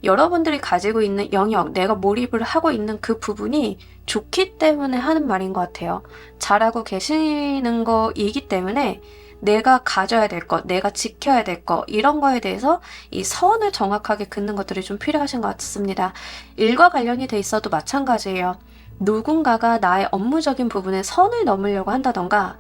여러분들이 가지고 있는 영역, 내가 몰입을 하고 있는 그 부분이 좋기 때문에 하는 말인 것 같아요. 잘하고 계시는 거이기 때문에 내가 가져야 될 것, 내가 지켜야 될 것, 이런 거에 대해서 이 선을 정확하게 긋는 것들이 좀 필요하신 것 같습니다. 일과 관련이 돼 있어도 마찬가지예요. 누군가가 나의 업무적인 부분에 선을 넘으려고 한다던가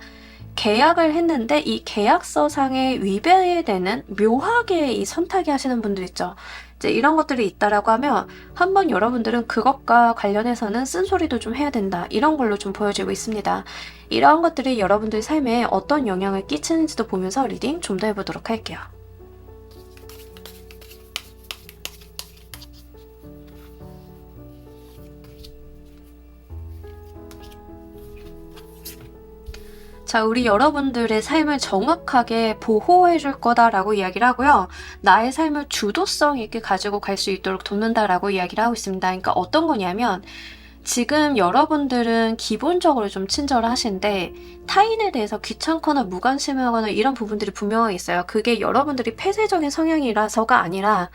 계약을 했는데 이 계약서상에 위배되는 묘하게 이 선택이 하시는 분들 있죠. 이제 이런 것들이 있다라고 하면 한번 여러분들은 그것과 관련해서는 쓴소리도 좀 해야 된다. 이런 걸로 좀 보여지고 있습니다. 이러한 것들이 여러분들 삶에 어떤 영향을 끼치는지도 보면서 리딩 좀 더 해보도록 할게요. 자, 우리 여러분들의 삶을 정확하게 보호해 줄 거다라고 이야기를 하고요. 나의 삶을 주도성 있게 가지고 갈 수 있도록 돕는다라고 이야기를 하고 있습니다. 그러니까 어떤 거냐면 지금 여러분들은 기본적으로 좀 친절하신데 타인에 대해서 귀찮거나 무관심하거나 이런 부분들이 분명하게 있어요. 그게 여러분들이 폐쇄적인 성향이라서가 아니라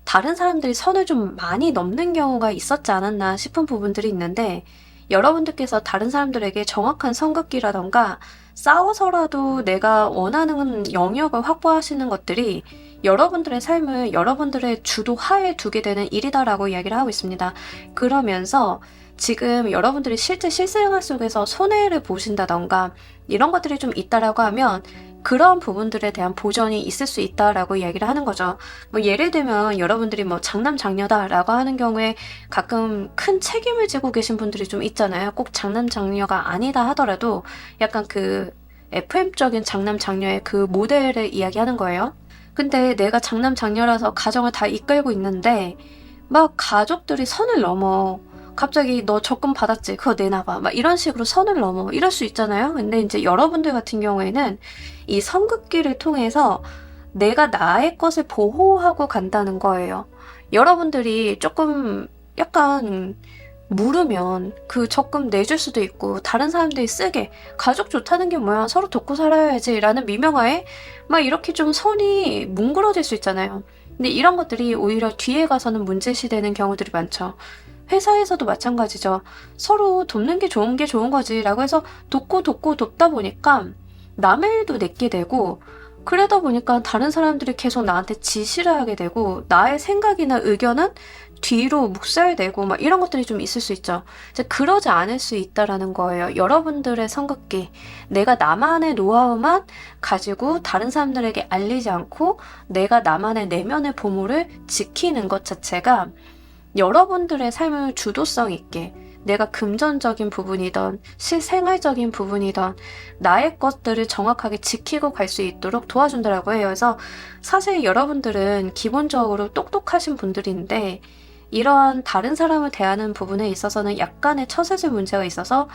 다른 사람들이 선을 좀 많이 넘는 경우가 있었지 않았나 싶은 부분들이 있는데 여러분들께서 다른 사람들에게 정확한 선긋기라던가 싸워서라도 내가 원하는 영역을 확보하시는 것들이 여러분들의 삶을 여러분들의 주도 하에 두게 되는 일이다라고 이야기를 하고 있습니다. 그러면서 지금 여러분들이 실제 실생활 속에서 손해를 보신다던가 이런 것들이 좀 있다라고 하면 그런 부분들에 대한 보전이 있을 수 있다라고 이야기를 하는 거죠. 뭐 예를 들면 여러분들이 뭐 장남 장녀다라고 하는 경우에 가끔 큰 책임을 지고 계신 분들이 좀 있잖아요. 꼭 장남 장녀가 아니다 하더라도 약간 그 FM적인 장남 장녀의 그 모델을 이야기하는 거예요. 근데 내가 장남 장녀라서 가정을 다 이끌고 있는데 막 가족들이 선을 넘어. 갑자기 너 적금 받았지? 그거 내놔봐. 막 이런 식으로 선을 넘어. 이럴 수 있잖아요. 근데 이제 여러분들 같은 경우에는 이 선긋기를 통해서 내가 나의 것을 보호하고 간다는 거예요. 여러분들이 조금 약간 물으면 그 적금 내줄 수도 있고 다른 사람들이 쓰게 가족 좋다는 게 뭐야 서로 돕고 살아야지 라는 미명하에 막 이렇게 좀 선이 뭉그러질 수 있잖아요. 근데 이런 것들이 오히려 뒤에 가서는 문제시되는 경우들이 많죠. 회사에서도 마찬가지죠. 서로 돕는 게 좋은 거지 라고 해서 돕고 돕다 보니까 남의 일도 내게 되고 그러다 보니까 다른 사람들이 계속 나한테 지시를 하게 되고 나의 생각이나 의견은 뒤로 묵살되고 막 이런 것들이 좀 있을 수 있죠. 이제 그러지 않을 수 있다라는 거예요. 여러분들의 선긋기, 내가 나만의 노하우만 가지고 다른 사람들에게 알리지 않고 내가 나만의 내면의 보물을 지키는 것 자체가 여러분들의 삶을 주도성 있게 내가 금전적인 부분이든 실생활적인 부분이든 나의 것들을 정확하게 지키고 갈 수 있도록 도와준다라고 해요. 그래서 사실 여러분들은 기본적으로 똑똑하신 분들인데 이러한 다른 사람을 대하는 부분에 있어서는 약간의 처세술 문제가 있어서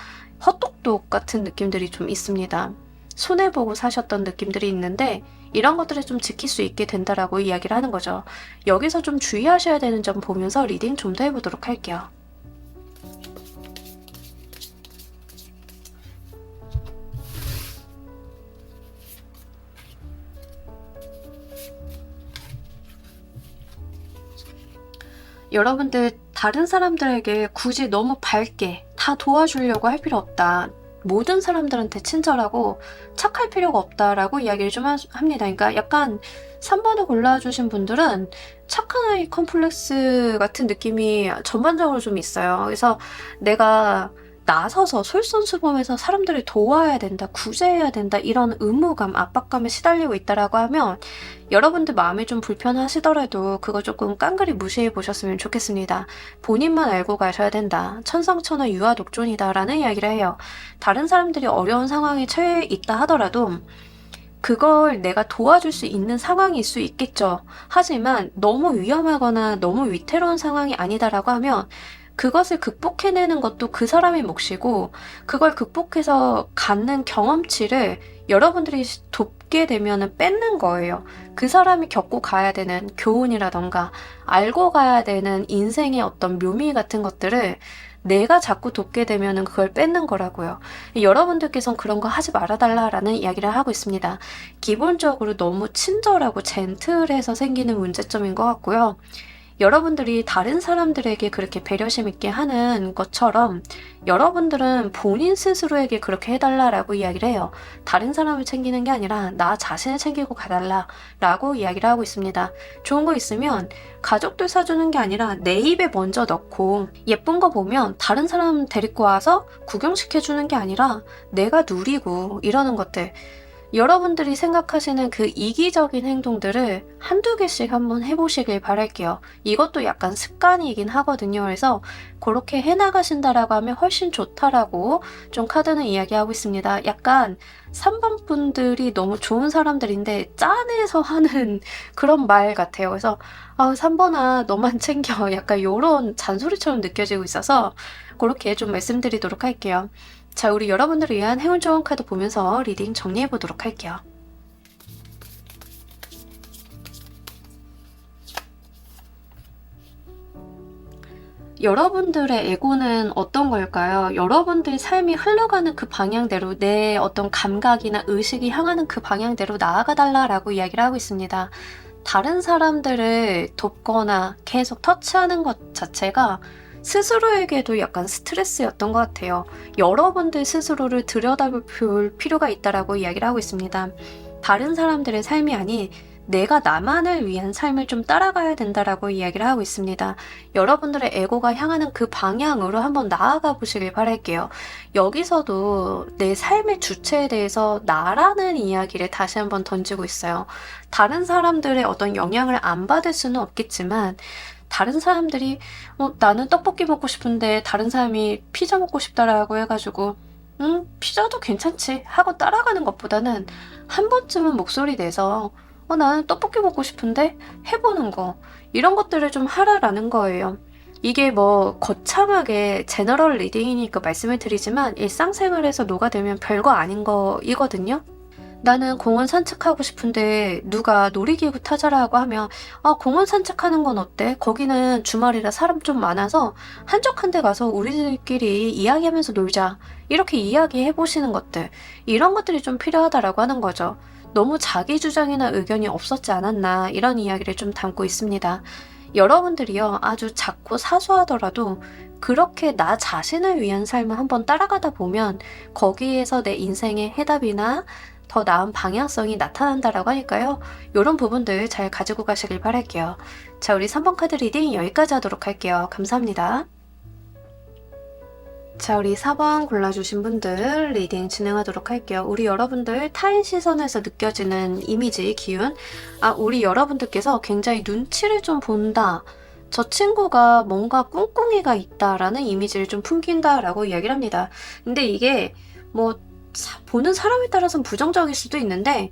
헛똑똑 같은 느낌들이 좀 있습니다. 손해보고 사셨던 느낌들이 있는데 이런 것들을 좀 지킬 수 있게 된다라고 이야기를 하는 거죠. 여기서 좀 주의하셔야 되는 점 보면서 리딩 좀 더 해보도록 할게요. 여러분들 다른 사람들에게 굳이 너무 밝게 다 도와주려고 할 필요 없다. 모든 사람들한테 친절하고 착할 필요가 없다라고 이야기를 좀 합니다. 그러니까 약간 3번을 골라주신 분들은 착한 아이 컴플렉스 같은 느낌이 전반적으로 좀 있어요. 그래서 내가 나서서 솔선수범해서 사람들을 도와야 된다, 구제해야 된다 이런 의무감, 압박감에 시달리고 있다라고 하면 여러분들 마음이 좀 불편하시더라도 그거 조금 깡그리 무시해 보셨으면 좋겠습니다. 본인만 알고 가셔야 된다. 천상천하 유아독존이다 라는 이야기를 해요. 다른 사람들이 어려운 상황에 처해 있다 하더라도 그걸 내가 도와줄 수 있는 상황일 수 있겠죠. 하지만 너무 위험하거나 너무 위태로운 상황이 아니다라고 하면 그것을 극복해내는 것도 그 사람의 몫이고 그걸 극복해서 갖는 경험치를 여러분들이 돕게 되면 뺏는 거예요. 그 사람이 겪고 가야 되는 교훈이라던가 알고 가야 되는 인생의 어떤 묘미 같은 것들을 내가 자꾸 돕게 되면 그걸 뺏는 거라고요. 여러분들께서는 그런 거 하지 말아달라라는 이야기를 하고 있습니다. 기본적으로 너무 친절하고 젠틀해서 생기는 문제점인 것 같고요. 여러분들이 다른 사람들에게 그렇게 배려심 있게 하는 것처럼 여러분들은 본인 스스로에게 그렇게 해달라라고 이야기를 해요. 다른 사람을 챙기는 게 아니라 나 자신을 챙기고 가달라라고 이야기를 하고 있습니다. 좋은 거 있으면 가족들 사주는 게 아니라 내 입에 먼저 넣고 예쁜 거 보면 다른 사람 데리고 와서 구경시켜주는 게 아니라 내가 누리고 이러는 것들. 여러분들이 생각하시는 그 이기적인 행동들을 한두 개씩 한번 해보시길 바랄게요. 이것도 약간 습관이긴 하거든요. 그래서 그렇게 해나가신다라고 하면 훨씬 좋다라고 좀 카드는 이야기하고 있습니다. 약간 3번 분들이 너무 좋은 사람들인데 짠해서 하는 그런 말 같아요. 그래서 3번아 너만 챙겨 약간 이런 잔소리처럼 느껴지고 있어서 그렇게 좀 말씀드리도록 할게요. 자, 우리 여러분들을 위한 행운 좋은 카드 보면서 리딩 정리해 보도록 할게요. 여러분들의 에고는 어떤 걸까요? 여러분들 삶이 흘러가는 그 방향대로 내 어떤 감각이나 의식이 향하는 그 방향대로 나아가 달라라고 이야기를 하고 있습니다. 다른 사람들을 돕거나 계속 터치하는 것 자체가 스스로에게도 약간 스트레스였던 것 같아요. 여러분들 스스로를 들여다볼 필요가 있다라고 이야기를 하고 있습니다. 다른 사람들의 삶이 아닌 내가 나만을 위한 삶을 좀 따라가야 된다라고 이야기를 하고 있습니다. 여러분들의 에고가 향하는 그 방향으로 한번 나아가 보시길 바랄게요. 여기서도 내 삶의 주체에 대해서 나라는 이야기를 다시 한번 던지고 있어요. 다른 사람들의 어떤 영향을 안 받을 수는 없겠지만 다른 사람들이 나는 떡볶이 먹고 싶은데 다른 사람이 피자 먹고 싶다라고 해가지고 응, 피자도 괜찮지 하고 따라가는 것보다는 한 번쯤은 목소리 내서 나는 떡볶이 먹고 싶은데 해보는 거 이런 것들을 좀 하라라는 거예요. 이게 뭐 거창하게 제너럴 리딩이니까 말씀을 드리지만 일상생활에서 녹아들면 별거 아닌 거이거든요. 나는 공원 산책하고 싶은데 누가 놀이기구 타자라고 하면 공원 산책하는 건 어때? 거기는 주말이라 사람 좀 많아서 한적한 데 가서 우리들끼리 이야기하면서 놀자. 이렇게 이야기해 보시는 것들. 이런 것들이 좀 필요하다라고 하는 거죠. 너무 자기 주장이나 의견이 없었지 않았나 이런 이야기를 좀 담고 있습니다. 여러분들이요 아주 작고 사소하더라도 그렇게 나 자신을 위한 삶을 한번 따라가다 보면 거기에서 내 인생의 해답이나 더 나은 방향성이 나타난다라고 하니까요. 이런 부분들 잘 가지고 가시길 바랄게요. 자, 우리 3번 카드 리딩 여기까지 하도록 할게요. 감사합니다. 자, 우리 4번 골라주신 분들 리딩 진행하도록 할게요. 우리 여러분들 타인 시선에서 느껴지는 이미지, 기운. 우리 여러분들께서 굉장히 눈치를 좀 본다. 저 친구가 뭔가 꿍꿍이가 있다라는 이미지를 좀 풍긴다라고 이야기를 합니다. 근데 이게 뭐 보는 사람에 따라서는 부정적일 수도 있는데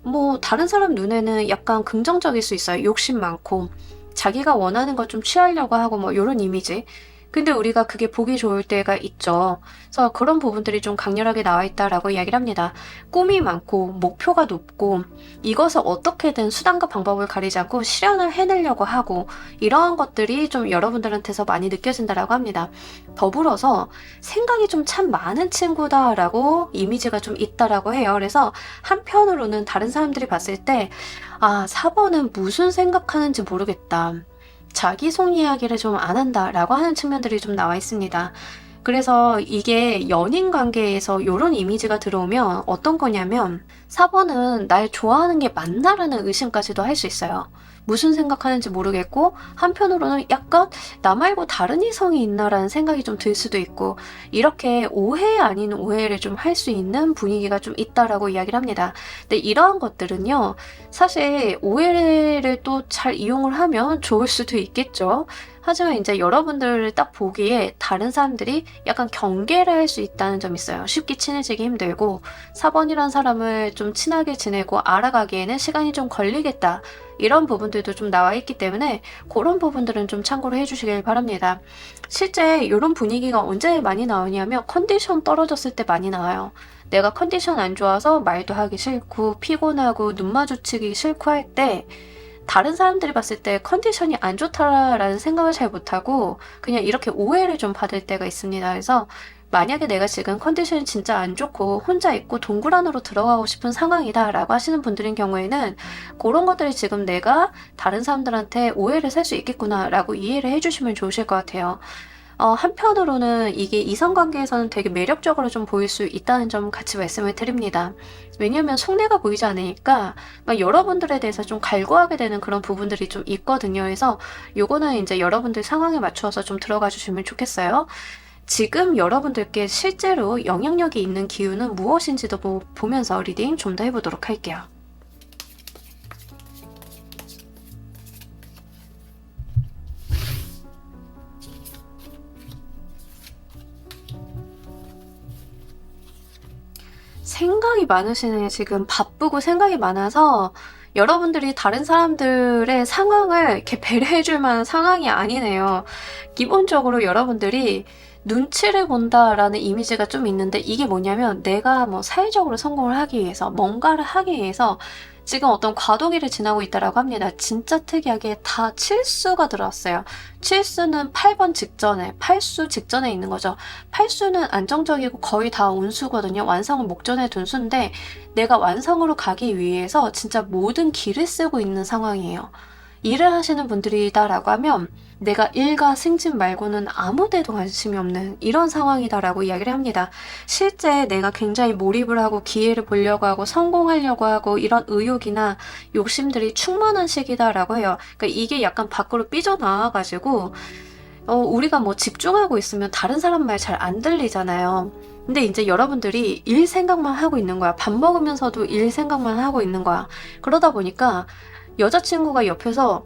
뭐 다른 사람 눈에는 약간 긍정적일 수 있어요. 욕심 많고 자기가 원하는 거 좀 취하려고 하고 뭐 이런 이미지. 근데 우리가 그게 보기 좋을 때가 있죠. 그래서 그런 부분들이 좀 강렬하게 나와 있다라고 이야기를 합니다. 꿈이 많고 목표가 높고 이것을 어떻게든 수단과 방법을 가리지 않고 실현을 해내려고 하고 이러한 것들이 좀 여러분들한테서 많이 느껴진다라고 합니다. 더불어서 생각이 좀 참 많은 친구다라고 이미지가 좀 있다라고 해요. 그래서 한편으로는 다른 사람들이 봤을 때 4번은 무슨 생각하는지 모르겠다. 자기 속 이야기를 좀 안 한다라고 하는 측면들이 좀 나와 있습니다. 그래서 이게 연인 관계에서 이런 이미지가 들어오면 어떤 거냐면 4번은 날 좋아하는 게 맞나라는 의심까지도 할 수 있어요. 무슨 생각하는지 모르겠고 한편으로는 약간 나 말고 다른 이성이 있나라는 생각이 좀 들 수도 있고 이렇게 오해 아닌 오해를 좀 할 수 있는 분위기가 좀 있다라고 이야기를 합니다. 근데 이러한 것들은요 사실 오해를 또 잘 이용을 하면 좋을 수도 있겠죠. 하지만 이제 여러분들을 딱 보기에 다른 사람들이 약간 경계를 할 수 있다는 점이 있어요. 쉽게 친해지기 힘들고 4번이란 사람을 좀 친하게 지내고 알아가기에는 시간이 좀 걸리겠다. 이런 부분들도 좀 나와 있기 때문에 그런 부분들은 좀 참고로 해주시길 바랍니다. 실제 이런 분위기가 언제 많이 나오냐면 컨디션 떨어졌을 때 많이 나와요. 내가 컨디션 안 좋아서 말도 하기 싫고 피곤하고 눈 마주치기 싫고 할 때 다른 사람들이 봤을 때 컨디션이 안 좋다라는 생각을 잘 못하고 그냥 이렇게 오해를 좀 받을 때가 있습니다. 그래서 만약에 내가 지금 컨디션이 진짜 안 좋고 혼자 있고 동굴 안으로 들어가고 싶은 상황이다 라고 하시는 분들인 경우에는 그런 것들이 지금 내가 다른 사람들한테 오해를 살 수 있겠구나 라고 이해를 해주시면 좋으실 것 같아요. 한편으로는 이게 이성관계에서는 되게 매력적으로 좀 보일 수 있다는 점 같이 말씀을 드립니다. 왜냐면 속내가 보이지 않으니까 막 여러분들에 대해서 좀 갈구하게 되는 그런 부분들이 좀 있거든요. 그래서 요거는 이제 여러분들 상황에 맞추어서 좀 들어가 주시면 좋겠어요. 지금 여러분들께 실제로 영향력이 있는 기운은 무엇인지도 보면서 리딩 좀 더 해보도록 할게요. 생각이 많으시네. 지금 바쁘고 생각이 많아서 여러분들이 다른 사람들의 상황을 이렇게 배려해줄 만한 상황이 아니네요. 기본적으로 여러분들이 눈치를 본다라는 이미지가 좀 있는데 이게 뭐냐면 내가 뭐 사회적으로 성공을 하기 위해서 뭔가를 하기 위해서 지금 어떤 과도기를 지나고 있다라고 합니다. 진짜 특이하게 다 칠수가 들어왔어요. 칠수는 8번 직전에, 8수 직전에 있는 거죠. 8수는 안정적이고 거의 다 운수거든요. 완성을 목전에 둔 수인데 내가 완성으로 가기 위해서 진짜 모든 길을 쓰고 있는 상황이에요. 일을 하시는 분들이다라고 하면 내가 일과 승진 말고는 아무 데도 관심이 없는 이런 상황이다라고 이야기를 합니다. 실제 내가 굉장히 몰입을 하고 기회를 보려고 하고 성공하려고 하고 이런 의욕이나 욕심들이 충만한 시기다라고 해요. 그러니까 이게 약간 밖으로 삐져나와가지고 우리가 뭐 집중하고 있으면 다른 사람 말 잘 안 들리잖아요. 근데 이제 여러분들이 일 생각만 하고 있는 거야. 밥 먹으면서도 일 생각만 하고 있는 거야. 그러다 보니까 여자친구가 옆에서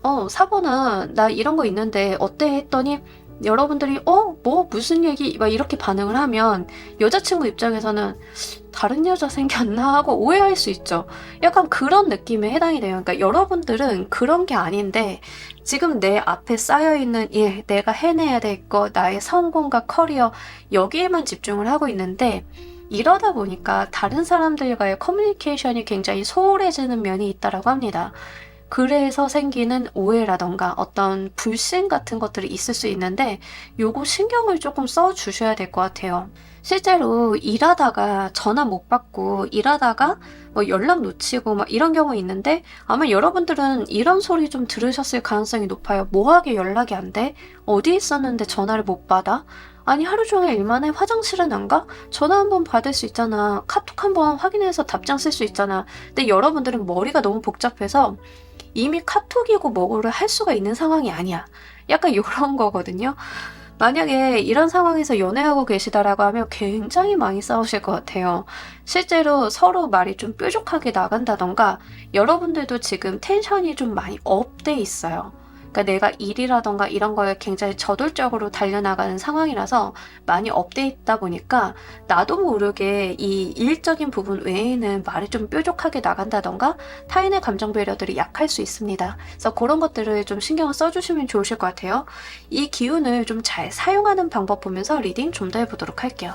4번아 나 이런 거 있는데 어때? 했더니 여러분들이 뭐 무슨 얘기 막 이렇게 반응을 하면 여자친구 입장에서는 다른 여자 생겼나 하고 오해할 수 있죠. 약간 그런 느낌에 해당이 돼요. 그러니까 여러분들은 그런 게 아닌데 지금 내 앞에 쌓여있는 일, 내가 해내야 될 것, 나의 성공과 커리어 여기에만 집중을 하고 있는데 이러다 보니까 다른 사람들과의 커뮤니케이션이 굉장히 소홀해지는 면이 있다라고 합니다. 그래서 생기는 오해라던가 어떤 불신 같은 것들이 있을 수 있는데 요거 신경을 조금 써 주셔야 될 것 같아요. 실제로 일하다가 전화 못 받고 일하다가 뭐 연락 놓치고 막 이런 경우 있는데 아마 여러분들은 이런 소리 좀 들으셨을 가능성이 높아요. 뭐하게 연락이 안 돼? 어디 있었는데 전화를 못 받아? 아니 하루 종일 일만 해? 화장실은 안 가? 전화 한번 받을 수 있잖아. 카톡 한번 확인해서 답장 쓸 수 있잖아. 근데 여러분들은 머리가 너무 복잡해서 이미 카톡이고 뭐고를 할 수가 있는 상황이 아니야. 약간 이런 거거든요. 만약에 이런 상황에서 연애하고 계시다라고 하면 굉장히 많이 싸우실 것 같아요. 실제로 서로 말이 좀 뾰족하게 나간다던가 여러분들도 지금 텐션이 좀 많이 업돼 있어요. 그러니까 내가 일이라던가 이런 거에 굉장히 저돌적으로 달려나가는 상황이라서 많이 업돼 있다 보니까 나도 모르게 이 일적인 부분 외에는 말이 좀 뾰족하게 나간다던가 타인의 감정 배려들이 약할 수 있습니다. 그래서 그런 것들을 좀 신경을 써주시면 좋으실 것 같아요. 이 기운을 좀 잘 사용하는 방법 보면서 리딩 좀 더 해보도록 할게요.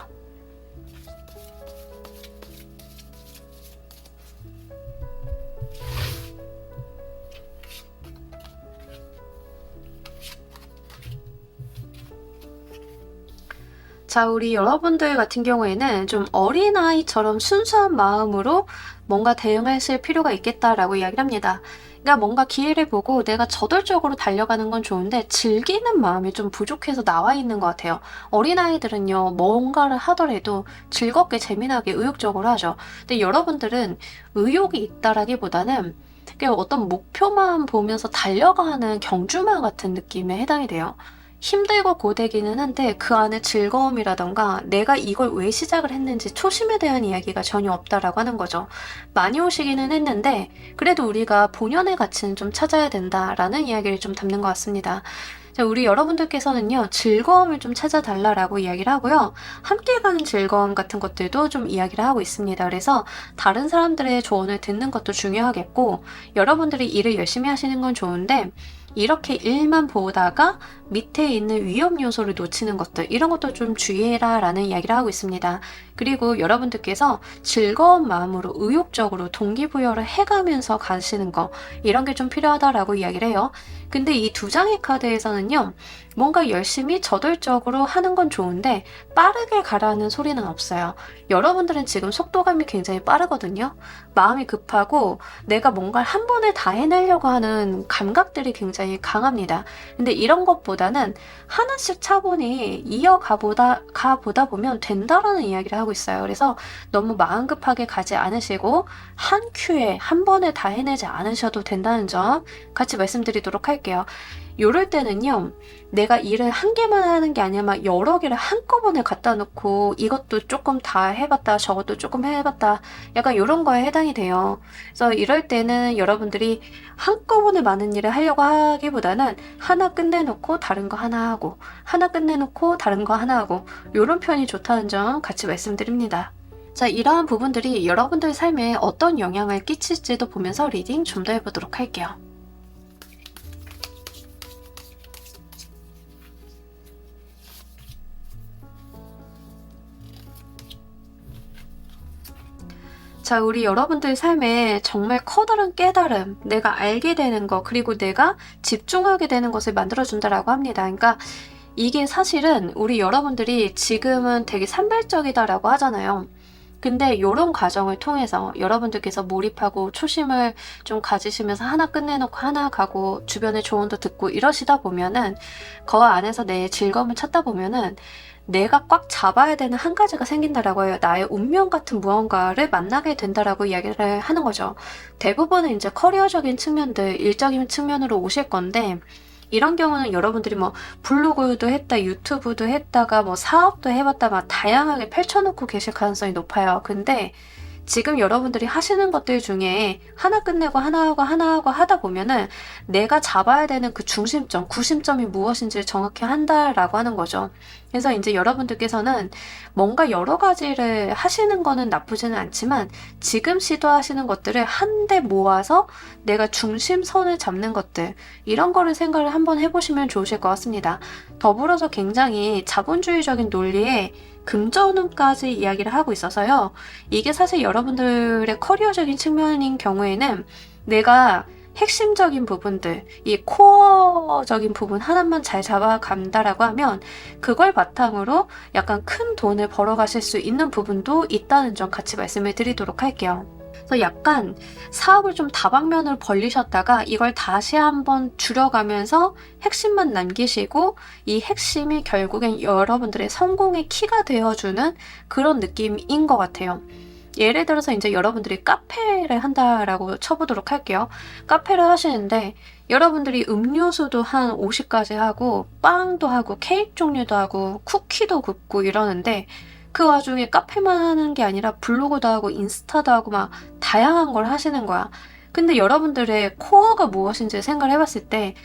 자, 우리 여러분들 같은 경우에는 좀 어린아이처럼 순수한 마음으로 뭔가 대응하실 필요가 있겠다라고 이야기를 합니다. 그러니까 뭔가 기회를 보고 내가 저돌적으로 달려가는 건 좋은데 즐기는 마음이 좀 부족해서 나와 있는 것 같아요. 어린아이들은요, 뭔가를 하더라도 즐겁게 재미나게 의욕적으로 하죠. 근데 여러분들은 의욕이 있다라기보다는 그냥 어떤 목표만 보면서 달려가는 경주마 같은 느낌에 해당이 돼요. 힘들고 고되기는 한데 그 안에 즐거움이라던가 내가 이걸 왜 시작을 했는지 초심에 대한 이야기가 전혀 없다라고 하는 거죠. 많이 오시기는 했는데 그래도 우리가 본연의 가치는 좀 찾아야 된다라는 이야기를 좀 담는 것 같습니다. 자, 우리 여러분들께서는요, 즐거움을 좀 찾아달라라고 이야기를 하고요. 함께 가는 즐거움 같은 것들도 좀 이야기를 하고 있습니다. 그래서 다른 사람들의 조언을 듣는 것도 중요하겠고, 여러분들이 일을 열심히 하시는 건 좋은데, 이렇게 일만 보다가 밑에 있는 위험 요소를 놓치는 것들, 이런 것도 좀 주의해라 라는 이야기를 하고 있습니다. 그리고 여러분들께서 즐거운 마음으로 의욕적으로 동기부여를 해가면서 가시는 거, 이런 게 좀 필요하다라고 이야기를 해요. 근데 이 두 장의 카드에서는요, 뭔가 열심히 저돌적으로 하는 건 좋은데 빠르게 가라는 소리는 없어요. 여러분들은 지금 속도감이 굉장히 빠르거든요. 마음이 급하고 내가 뭔가를 한 번에 다 해내려고 하는 감각들이 굉장히 강합니다. 근데 이런 것보다는 하나씩 차분히 가보다 보면 된다라는 이야기를 하고 있어요. 그래서 너무 마음 급하게 가지 않으시고 한 큐에 한 번에 다 해내지 않으셔도 된다는 점 같이 말씀드리도록 할게요. 요럴 때는요, 내가 일을 한 개만 하는 게 아니라 막 여러 개를 한꺼번에 갖다 놓고 이것도 조금 다 해봤다, 저것도 조금 해봤다, 약간 요런 거에 해당이 돼요. 그래서 이럴 때는 여러분들이 한꺼번에 많은 일을 하려고 하기보다는 하나 끝내놓고 다른 거 하나 하고, 하나 끝내놓고 다른 거 하나 하고, 요런 편이 좋다는 점 같이 말씀드립니다. 자, 이러한 부분들이 여러분들 삶에 어떤 영향을 끼칠지도 보면서 리딩 좀 더 해보도록 할게요. 자, 우리 여러분들 삶에 정말 커다란 깨달음, 내가 알게 되는 거, 그리고 내가 집중하게 되는 것을 만들어준다라고 합니다. 그러니까 이게 사실은 우리 여러분들이 지금은 되게 산발적이다라고 하잖아요. 근데 요런 과정을 통해서 여러분들께서 몰입하고 초심을 좀 가지시면서 하나 끝내놓고 하나 가고 주변의 조언도 듣고 이러시다 보면은 그 안에서 내 즐거움을 찾다 보면은 내가 꽉 잡아야 되는 한 가지가 생긴다라고 해요. 나의 운명 같은 무언가를 만나게 된다라고 이야기를 하는 거죠. 대부분은 이제 커리어적인 측면들, 일적인 측면으로 오실 건데 이런 경우는 여러분들이 뭐 블로그도 했다, 유튜브도 했다가 뭐 사업도 해봤다 막 다양하게 펼쳐놓고 계실 가능성이 높아요. 근데 지금 여러분들이 하시는 것들 중에 하나 끝내고 하나 하고 하나 하고 하다 보면은 내가 잡아야 되는 그 중심점, 구심점이 무엇인지를 정확히 한다라고 하는 거죠. 그래서 이제 여러분들께서는 뭔가 여러 가지를 하시는 거는 나쁘지는 않지만 지금 시도하시는 것들을 한데 모아서 내가 중심선을 잡는 것들, 이런 거를 생각을 한번 해보시면 좋으실 것 같습니다. 더불어서 굉장히 자본주의적인 논리에 금전운까지 이야기를 하고 있어서요. 이게 사실 여러분들의 커리어적인 측면인 경우에는 내가 핵심적인 부분들, 이 코어적인 부분 하나만 잘 잡아간다라고 하면 그걸 바탕으로 약간 큰 돈을 벌어가실 수 있는 부분도 있다는 점 같이 말씀을 드리도록 할게요. 그래서 약간 사업을 좀 다방면으로 벌리셨다가 이걸 다시 한번 줄여가면서 핵심만 남기시고 이 핵심이 결국엔 여러분들의 성공의 키가 되어주는 그런 느낌인 것 같아요. 예를 들어서 이제 여러분들이 카페를 한다라고 쳐보도록 할게요. 카페를 하시는데 여러분들이 음료수도 한 50가지 하고 빵도 하고 케이크 종류도 하고 쿠키도 굽고 이러는데 그 와중에 카페만 하는 게 아니라 블로그도 하고 인스타도 하고 막 다양한 걸 하시는 거야. 근데 여러분들의 코어가 무엇인지 생각을 해봤을 때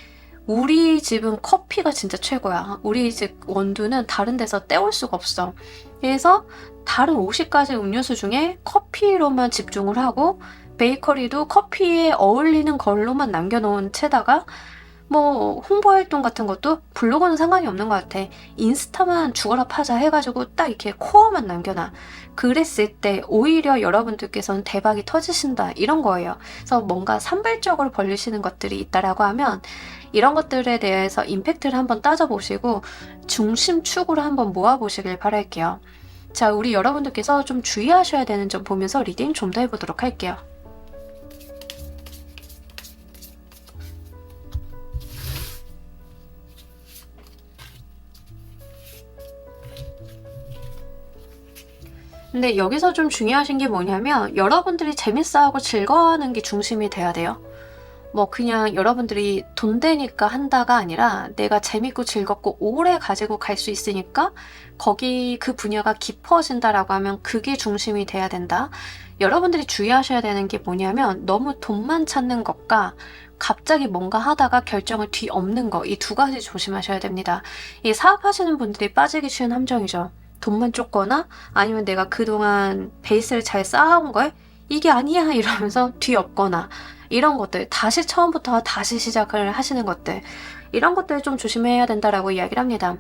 우리 집은 커피가 진짜 최고야. 우리 집 원두는 다른 데서 떼올 수가 없어. 그래서 다른 50가지 음료수 중에 커피로만 집중을 하고 베이커리도 커피에 어울리는 걸로만 남겨놓은 채다가 뭐 홍보활동 같은 것도 블로그는 상관이 없는 것 같아. 인스타만 죽어라 파자 해가지고 딱 이렇게 코어만 남겨놔. 그랬을 때 오히려 여러분들께서는 대박이 터지신다 이런 거예요. 그래서 뭔가 산발적으로 벌리시는 것들이 있다라고 하면 이런 것들에 대해서 임팩트를 한번 따져보시고 중심축으로 한번 모아보시길 바랄게요. 자, 우리 여러분들께서 좀 주의하셔야 되는 점 보면서 리딩 좀 더 해보도록 할게요. 근데 여기서 좀 중요하신 게 뭐냐면 여러분들이 재밌어하고 즐거워하는 게 중심이 돼야 돼요. 뭐 그냥 여러분들이 돈 되니까 한다가 아니라 내가 재밌고 즐겁고 오래 가지고 갈 수 있으니까 거기 그 분야가 깊어진다라고 하면 그게 중심이 돼야 된다. 여러분들이 주의하셔야 되는 게 뭐냐면 너무 돈만 찾는 것과 갑자기 뭔가 하다가 결정을 뒤엎는 거, 이 두 가지 조심하셔야 됩니다. 이 사업하시는 분들이 빠지기 쉬운 함정이죠. 돈만 쫓거나 아니면 내가 그동안 베이스를 잘 쌓아온 걸 이게 아니야 이러면서 뒤엎거나 이런 것들, 다시 처음부터 다시 시작을 하시는 것들, 이런 것들 좀 조심해야 된다라고 이야기를 합니다.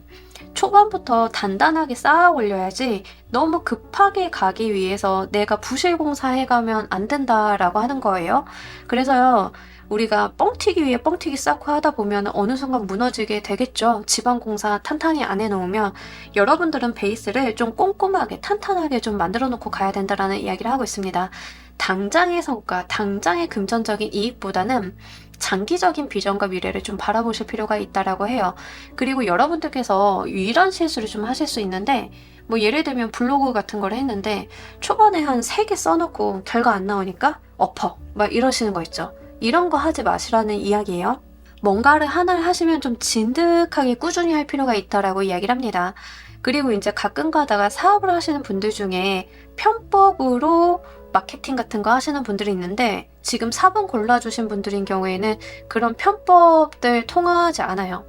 초반부터 단단하게 쌓아 올려야지 너무 급하게 가기 위해서 내가 부실공사 해가면 안 된다라고 하는 거예요. 그래서요, 우리가 뻥튀기 위에 뻥튀기 쌓고 하다 보면 어느 순간 무너지게 되겠죠. 지방공사 탄탄히 안 해놓으면. 여러분들은 베이스를 좀 꼼꼼하게 탄탄하게 좀 만들어 놓고 가야 된다라는 이야기를 하고 있습니다. 당장의 성과, 당장의 금전적인 이익보다는 장기적인 비전과 미래를 좀 바라보실 필요가 있다라고 해요. 그리고 여러분들께서 이런 실수를 좀 하실 수 있는데, 뭐 예를 들면 블로그 같은 걸 했는데 초반에 한 3개 써놓고 결과 안 나오니까 엎어 막 이러시는 거 있죠. 이런 거 하지 마시라는 이야기예요. 뭔가를 하나를 하시면 좀 진득하게 꾸준히 할 필요가 있다라고 이야기를 합니다. 그리고 이제 가끔 가다가 사업을 하시는 분들 중에 편법으로 마케팅 같은 거 하시는 분들이 있는데 지금 4번 골라주신 분들인 경우에는 그런 편법들 통하지 않아요.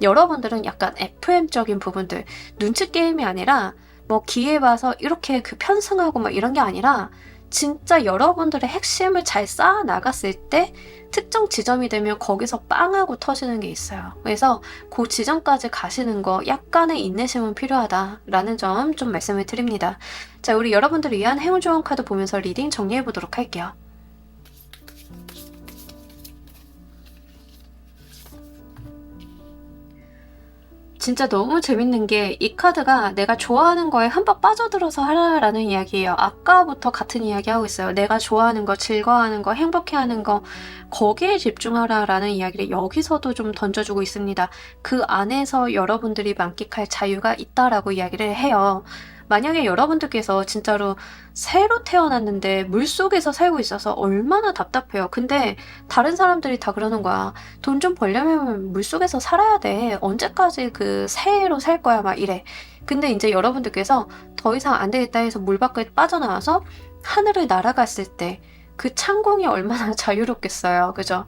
여러분들은 약간 FM적인 부분들, 눈치 게임이 아니라 뭐 기회 봐서 이렇게 그 편승하고 막 이런 게 아니라 진짜 여러분들의 핵심을 잘 쌓아 나갔을 때 특정 지점이 되면 거기서 빵하고 터지는 게 있어요. 그래서 그 지점까지 가시는 거 약간의 인내심은 필요하다라는 점 좀 말씀을 드립니다. 자, 우리 여러분들을 위한 행운 조언 카드 보면서 리딩 정리해 보도록 할게요. 진짜 너무 재밌는 게 이 카드가 내가 좋아하는 거에 흠뻑 빠져들어서 하라라는 이야기예요. 아까부터 같은 이야기 하고 있어요. 내가 좋아하는 거, 즐거워하는 거, 행복해하는 거, 거기에 집중하라라는 이야기를 여기서도 좀 던져주고 있습니다. 그 안에서 여러분들이 만끽할 자유가 있다라고 이야기를 해요. 만약에 여러분들께서 진짜로 새로 태어났는데 물속에서 살고 있어서 얼마나 답답해요. 근데 다른 사람들이 다 그러는 거야. 돈 좀 벌려면 물속에서 살아야 돼. 언제까지 그 새로 살 거야 막 이래. 근데 이제 여러분들께서 더 이상 안 되겠다 해서 물 밖에 빠져나와서 하늘을 날아갔을 때 그 창공이 얼마나 자유롭겠어요. 그죠?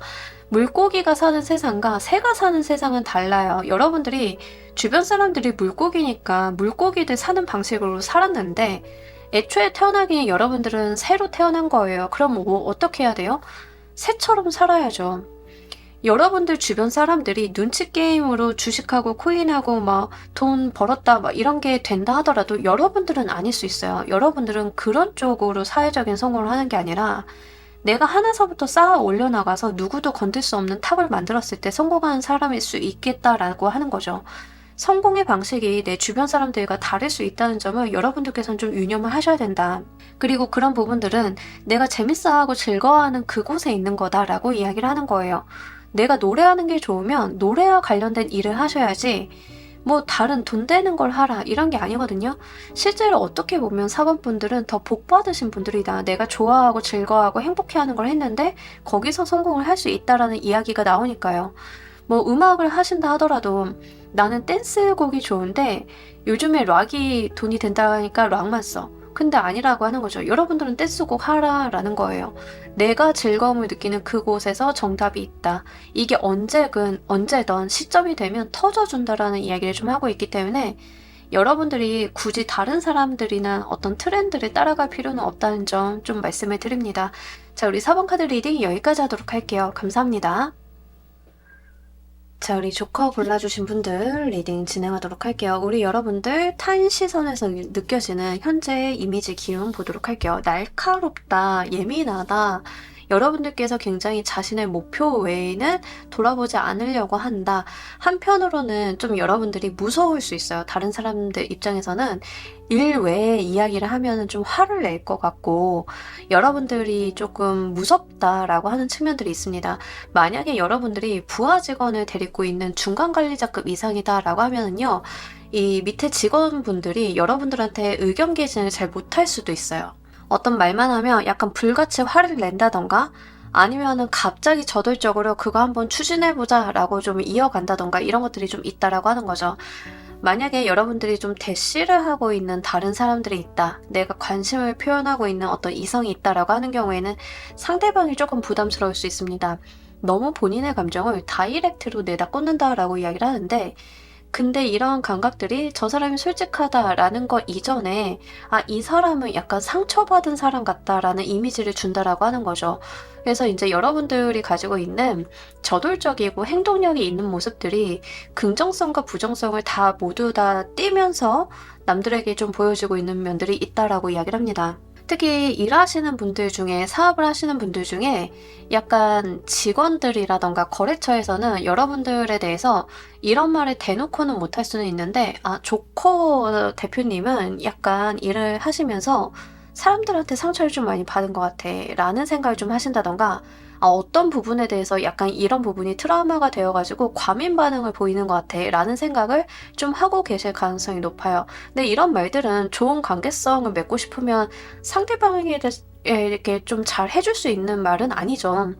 물고기가 사는 세상과 새가 사는 세상은 달라요. 여러분들이 주변 사람들이 물고기니까 물고기들 사는 방식으로 살았는데 애초에 태어나기 여러분들은 새로 태어난 거예요. 그럼 뭐 어떻게 해야 돼요? 새처럼 살아야죠. 여러분들 주변 사람들이 눈치 게임으로 주식하고 코인하고 막 돈 벌었다 막 이런 게 된다 하더라도 여러분들은 아닐 수 있어요. 여러분들은 그런 쪽으로 사회적인 성공을 하는 게 아니라 내가 하나서부터 쌓아 올려나가서 누구도 건들 수 없는 탑을 만들었을 때 성공하는 사람일 수 있겠다라고 하는 거죠. 성공의 방식이 내 주변 사람들과 다를 수 있다는 점을 여러분들께서는 좀 유념을 하셔야 된다. 그리고 그런 부분들은 내가 재밌어하고 즐거워하는 그곳에 있는 거다라고 이야기를 하는 거예요. 내가 노래하는 게 좋으면 노래와 관련된 일을 하셔야지 뭐 다른 돈 되는 걸 하라 이런 게 아니거든요. 실제로 어떻게 보면 사범분들은 더 복 받으신 분들이다. 내가 좋아하고 즐거워하고 행복해하는 걸 했는데 거기서 성공을 할 수 있다라는 이야기가 나오니까요. 뭐 음악을 하신다 하더라도 나는 댄스곡이 좋은데 요즘에 락이 돈이 된다 하니까 락만 써. 근데 아니라고 하는 거죠. 여러분들은 댄스곡 하라라는 거예요. 내가 즐거움을 느끼는 그곳에서 정답이 있다. 이게 언제든 시점이 되면 터져준다라는 이야기를 좀 하고 있기 때문에 여러분들이 굳이 다른 사람들이나 어떤 트렌드를 따라갈 필요는 없다는 점 좀 말씀을 드립니다. 자, 우리 4번 카드 리딩 여기까지 하도록 할게요. 감사합니다. 자, 우리 조커 골라주신 분들 리딩 진행하도록 할게요. 우리 여러분들 타인 시선에서 느껴지는 현재의 이미지 기운 보도록 할게요. 날카롭다, 예민하다, 여러분들께서 굉장히 자신의 목표 외에는 돌아보지 않으려고 한다. 한편으로는 좀 여러분들이 무서울 수 있어요. 다른 사람들 입장에서는 일 외에 이야기를 하면 좀 화를 낼 것 같고 여러분들이 조금 무섭다라고 하는 측면들이 있습니다. 만약에 여러분들이 부하 직원을 데리고 있는 중간 관리자급 이상이다라고 하면은요. 이 밑에 직원분들이 여러분들한테 의견 개진을 잘 못할 수도 있어요. 어떤 말만 하면 약간 불같이 화를 낸다던가 아니면은 갑자기 저돌적으로 그거 한번 추진해보자 라고 좀 이어간다던가 이런 것들이 좀 있다라고 하는 거죠. 만약에 여러분들이 좀 대시를 하고 있는 다른 사람들이 있다. 내가 관심을 표현하고 있는 어떤 이성이 있다라고 하는 경우에는 상대방이 조금 부담스러울 수 있습니다. 너무 본인의 감정을 다이렉트로 내다 꽂는다라고 이야기를 하는데 근데 이런 감각들이 저 사람이 솔직하다라는 것 이전에 이 사람은 약간 상처받은 사람 같다라는 이미지를 준다라고 하는 거죠. 그래서 이제 여러분들이 가지고 있는 저돌적이고 행동력이 있는 모습들이 긍정성과 부정성을 다 모두 다 띠면서 남들에게 좀 보여주고 있는 면들이 있다라고 이야기를 합니다. 특히 일하시는 분들 중에 사업을 하시는 분들 중에 약간 직원들이라던가 거래처에서는 여러분들에 대해서 이런 말을 대놓고는 못할 수는 있는데 조커 대표님은 약간 일을 하시면서 사람들한테 상처를 좀 많이 받은 것 같아 라는 생각을 좀 하신다던가 어떤 부분에 대해서 약간 이런 부분이 트라우마가 되어가지고 과민 반응을 보이는 것 같아 라는 생각을 좀 하고 계실 가능성이 높아요. 근데 이런 말들은 좋은 관계성을 맺고 싶으면 상대방에게 이렇게 좀 잘 해줄 수 있는 말은 아니죠.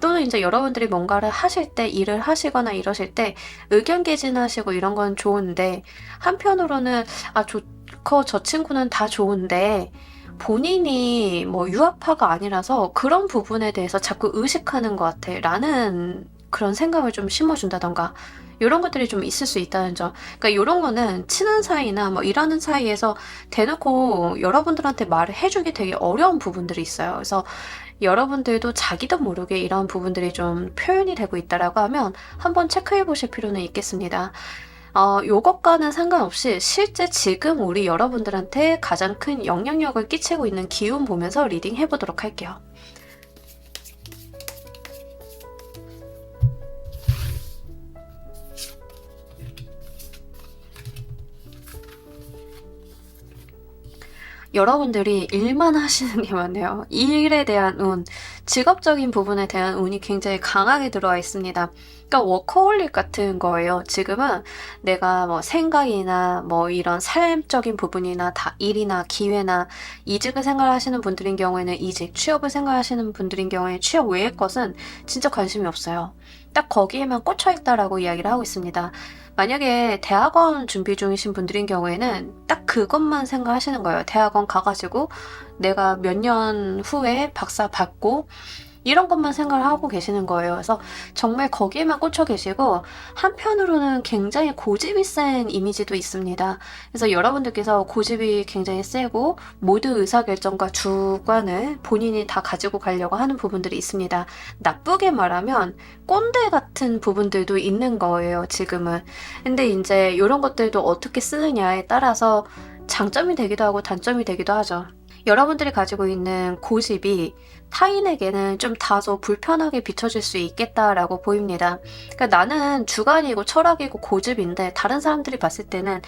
또는 이제 여러분들이 뭔가를 하실 때 일을 하시거나 이러실 때 의견 개진하시고 이런 건 좋은데 한편으로는 좋고 저 친구는 다 좋은데 본인이 뭐 유학파가 아니라서 그런 부분에 대해서 자꾸 의식하는 것 같아 라는 그런 생각을 좀 심어준다던가 이런 것들이 좀 있을 수 있다는 점. 그러니까 이런 거는 친한 사이나 뭐 일하는 사이에서 대놓고 여러분들한테 말을 해주기 되게 어려운 부분들이 있어요. 그래서 여러분들도 자기도 모르게 이런 부분들이 좀 표현이 되고 있다라고 하면 한번 체크해 보실 필요는 있겠습니다. 요것과는 상관없이 실제 지금 우리 여러분들한테 가장 큰 영향력을 끼치고 있는 기운 보면서 리딩 해보도록 할게요. 여러분들이 일만 하시는 게 많네요. 일에 대한 운, 직업적인 부분에 대한 운이 굉장히 강하게 들어와 있습니다. 그러니까 워커홀릭 같은 거예요. 지금은 내가 뭐 생각이나 뭐 이런 삶적인 부분이나 다 일이나 기회나 이직을 생각하시는 분들인 경우에는 이직, 취업을 생각하시는 분들인 경우에 취업 외의 것은 진짜 관심이 없어요. 딱 거기에만 꽂혀 있다라고 이야기를 하고 있습니다. 만약에 대학원 준비 중이신 분들인 경우에는 딱 그것만 생각하시는 거예요. 대학원 가가지고 내가 몇 년 후에 박사 받고 이런 것만 생각을 하고 계시는 거예요. 그래서 정말 거기에만 꽂혀 계시고 한편으로는 굉장히 고집이 센 이미지도 있습니다. 그래서 여러분들께서 고집이 굉장히 세고 모든 의사결정과 주관을 본인이 다 가지고 가려고 하는 부분들이 있습니다. 나쁘게 말하면 꼰대 같은 부분들도 있는 거예요, 지금은. 근데 이제 이런 것들도 어떻게 쓰느냐에 따라서 장점이 되기도 하고 단점이 되기도 하죠. 여러분들이 가지고 있는 고집이 타인에게는 좀 다소 불편하게 비춰질 수 있겠다라고 보입니다. 그러니까 나는 주관이고 철학이고 고집인데 다른 사람들이 봤을 때는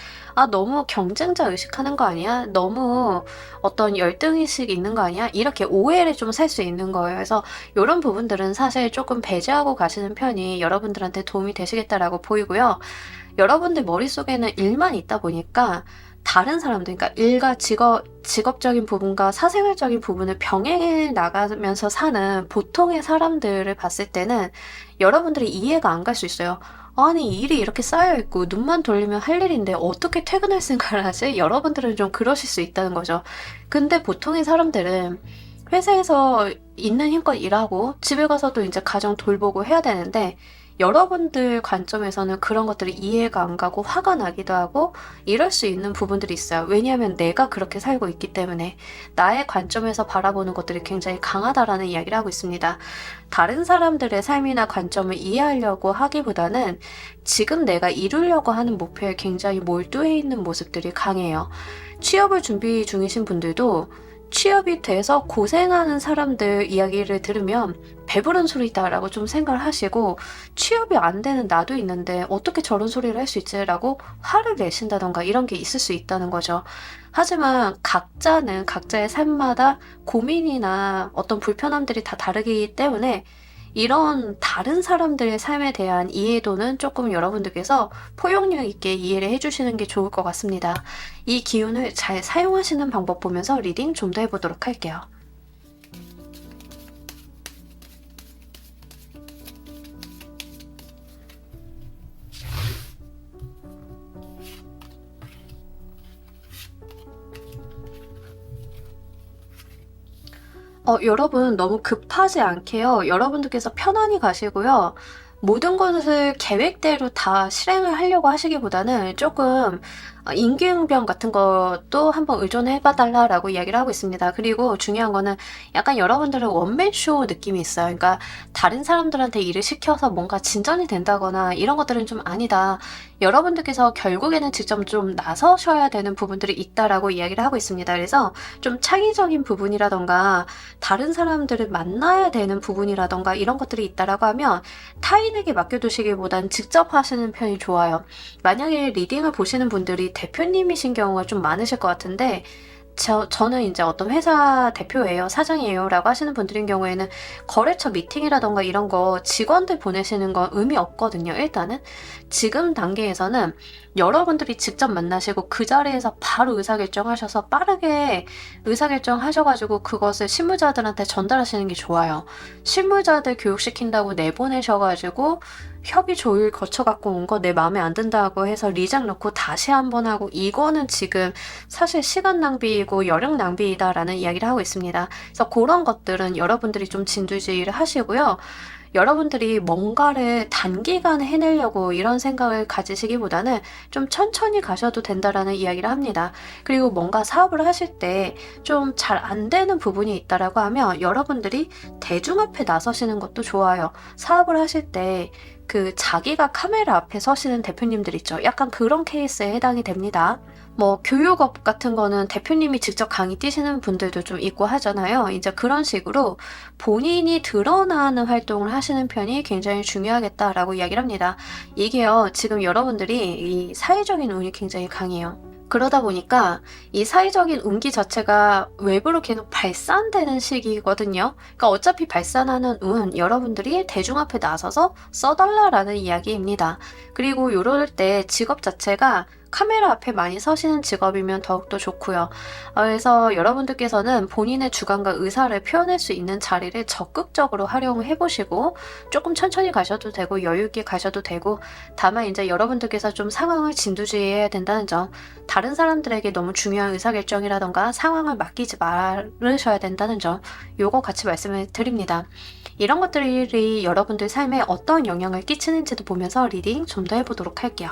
너무 경쟁자 의식하는 거 아니야? 너무 어떤 열등의식이 있는 거 아니야? 이렇게 오해를 좀 살 수 있는 거예요. 그래서 이런 부분들은 사실 조금 배제하고 가시는 편이 여러분들한테 도움이 되시겠다라고 보이고요. 여러분들 머릿속에는 일만 있다 보니까 다른 사람들, 그러니까 일과 직업적인 부분과 사생활적인 부분을 병행해 나가면서 사는 보통의 사람들을 봤을 때는 여러분들이 이해가 안 갈 수 있어요. 아니, 일이 이렇게 쌓여있고 눈만 돌리면 할 일인데 어떻게 퇴근할 생각을 하지? 여러분들은 좀 그러실 수 있다는 거죠. 근데 보통의 사람들은 회사에서 있는 힘껏 일하고 집에 가서도 이제 가정 돌보고 해야 되는데 여러분들 관점에서는 그런 것들이 이해가 안 가고 화가 나기도 하고 이럴 수 있는 부분들이 있어요. 왜냐하면 내가 그렇게 살고 있기 때문에 나의 관점에서 바라보는 것들이 굉장히 강하다라는 이야기를 하고 있습니다. 다른 사람들의 삶이나 관점을 이해하려고 하기보다는 지금 내가 이루려고 하는 목표에 굉장히 몰두해 있는 모습들이 강해요. 취업을 준비 중이신 분들도 취업이 돼서 고생하는 사람들 이야기를 들으면 배부른 소리다라고 좀 생각을 하시고 취업이 안 되는 나도 있는데 어떻게 저런 소리를 할 수 있지라고 화를 내신다던가 이런 게 있을 수 있다는 거죠. 하지만 각자는 각자의 삶마다 고민이나 어떤 불편함들이 다 다르기 때문에 이런 다른 사람들의 삶에 대한 이해도는 조금 여러분들께서 포용력 있게 이해를 해주시는 게 좋을 것 같습니다. 이 기운을 잘 사용하시는 방법 보면서 리딩 좀 더 해보도록 할게요. 여러분 너무 급하지 않게요. 여러분들께서 편안히 가시고요. 모든 것을 계획대로 다 실행을 하려고 하시기보다는 조금 임기응변 같은 것도 한번 의존해 봐달라라고 이야기를 하고 있습니다. 그리고 중요한 거는 약간 여러분들은 원맨쇼 느낌이 있어요. 그러니까 다른 사람들한테 일을 시켜서 뭔가 진전이 된다거나 이런 것들은 좀 아니다. 여러분들께서 결국에는 직접 좀 나서셔야 되는 부분들이 있다라고 이야기를 하고 있습니다. 그래서 좀 창의적인 부분이라던가 다른 사람들을 만나야 되는 부분이라던가 이런 것들이 있다라고 하면 타인에게 맡겨두시기보단 직접 하시는 편이 좋아요. 만약에 리딩을 보시는 분들이 대표님이신 경우가 좀 많으실 것 같은데 저는 이제 어떤 회사 대표예요, 사장이에요 라고 하시는 분들인 경우에는 거래처 미팅이라던가 이런 거 직원들 보내시는 건 의미 없거든요. 일단은 지금 단계에서는 여러분들이 직접 만나시고 그 자리에서 바로 의사결정하셔서 빠르게 의사결정하셔가지고 그것을 실무자들한테 전달하시는 게 좋아요. 실무자들 교육시킨다고 내보내셔가지고 협의 조율 거쳐갖고 온 거 내 마음에 안 든다고 해서 리장 넣고 다시 한번 하고 이거는 지금 사실 시간 낭비이고 여력 낭비이다라는 이야기를 하고 있습니다. 그래서 그런 것들은 여러분들이 좀 진두지휘를 하시고요. 여러분들이 뭔가를 단기간에 해내려고 이런 생각을 가지시기보다는 좀 천천히 가셔도 된다라는 이야기를 합니다. 그리고 뭔가 사업을 하실 때 좀 잘 안 되는 부분이 있다라고 하면 여러분들이 대중 앞에 나서시는 것도 좋아요. 사업을 하실 때 자기가 카메라 앞에 서시는 대표님들 있죠. 약간 그런 케이스에 해당이 됩니다. 뭐 교육업 같은 거는 대표님이 직접 강의 뛰시는 분들도 좀 있고 하잖아요. 이제 그런 식으로 본인이 드러나는 활동을 하시는 편이 굉장히 중요하겠다라고 이야기를 합니다. 이게요, 지금 여러분들이 이 사회적인 운이 굉장히 강해요. 그러다 보니까 이 사회적인 운기 자체가 외부로 계속 발산되는 시기거든요. 그러니까 어차피 발산하는 운, 여러분들이 대중 앞에 나서서 써달라라는 이야기입니다. 그리고 요럴 때 직업 자체가 카메라 앞에 많이 서시는 직업이면 더욱더 좋고요. 그래서 여러분들께서는 본인의 주관과 의사를 표현할 수 있는 자리를 적극적으로 활용해 보시고 조금 천천히 가셔도 되고 여유 있게 가셔도 되고, 다만 이제 여러분들께서 좀 상황을 진두지휘해야 된다는 점, 다른 사람들에게 너무 중요한 의사결정이라던가 상황을 맡기지 말으셔야 된다는 점, 요거 같이 말씀을 드립니다. 이런 것들이 여러분들 삶에 어떤 영향을 끼치는지도 보면서 리딩 좀 더 해보도록 할게요.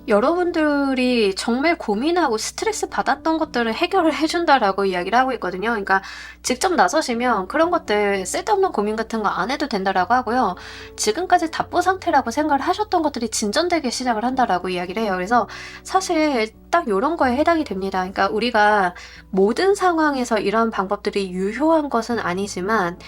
여러분들이 정말 고민하고 스트레스 받았던 것들을 해결을 해준다라고 이야기를 하고 있거든요. 그러니까 직접 나서시면 그런 것들 쓸데없는 고민 같은 거 안 해도 된다라고 하고요. 지금까지 답보 상태라고 생각을 하셨던 것들이 진전되기 시작을 한다라고 이야기를 해요. 그래서 사실 딱 이런 거에 해당이 됩니다. 그러니까 우리가 모든 상황에서 이런 방법들이 유효한 것은 아니지만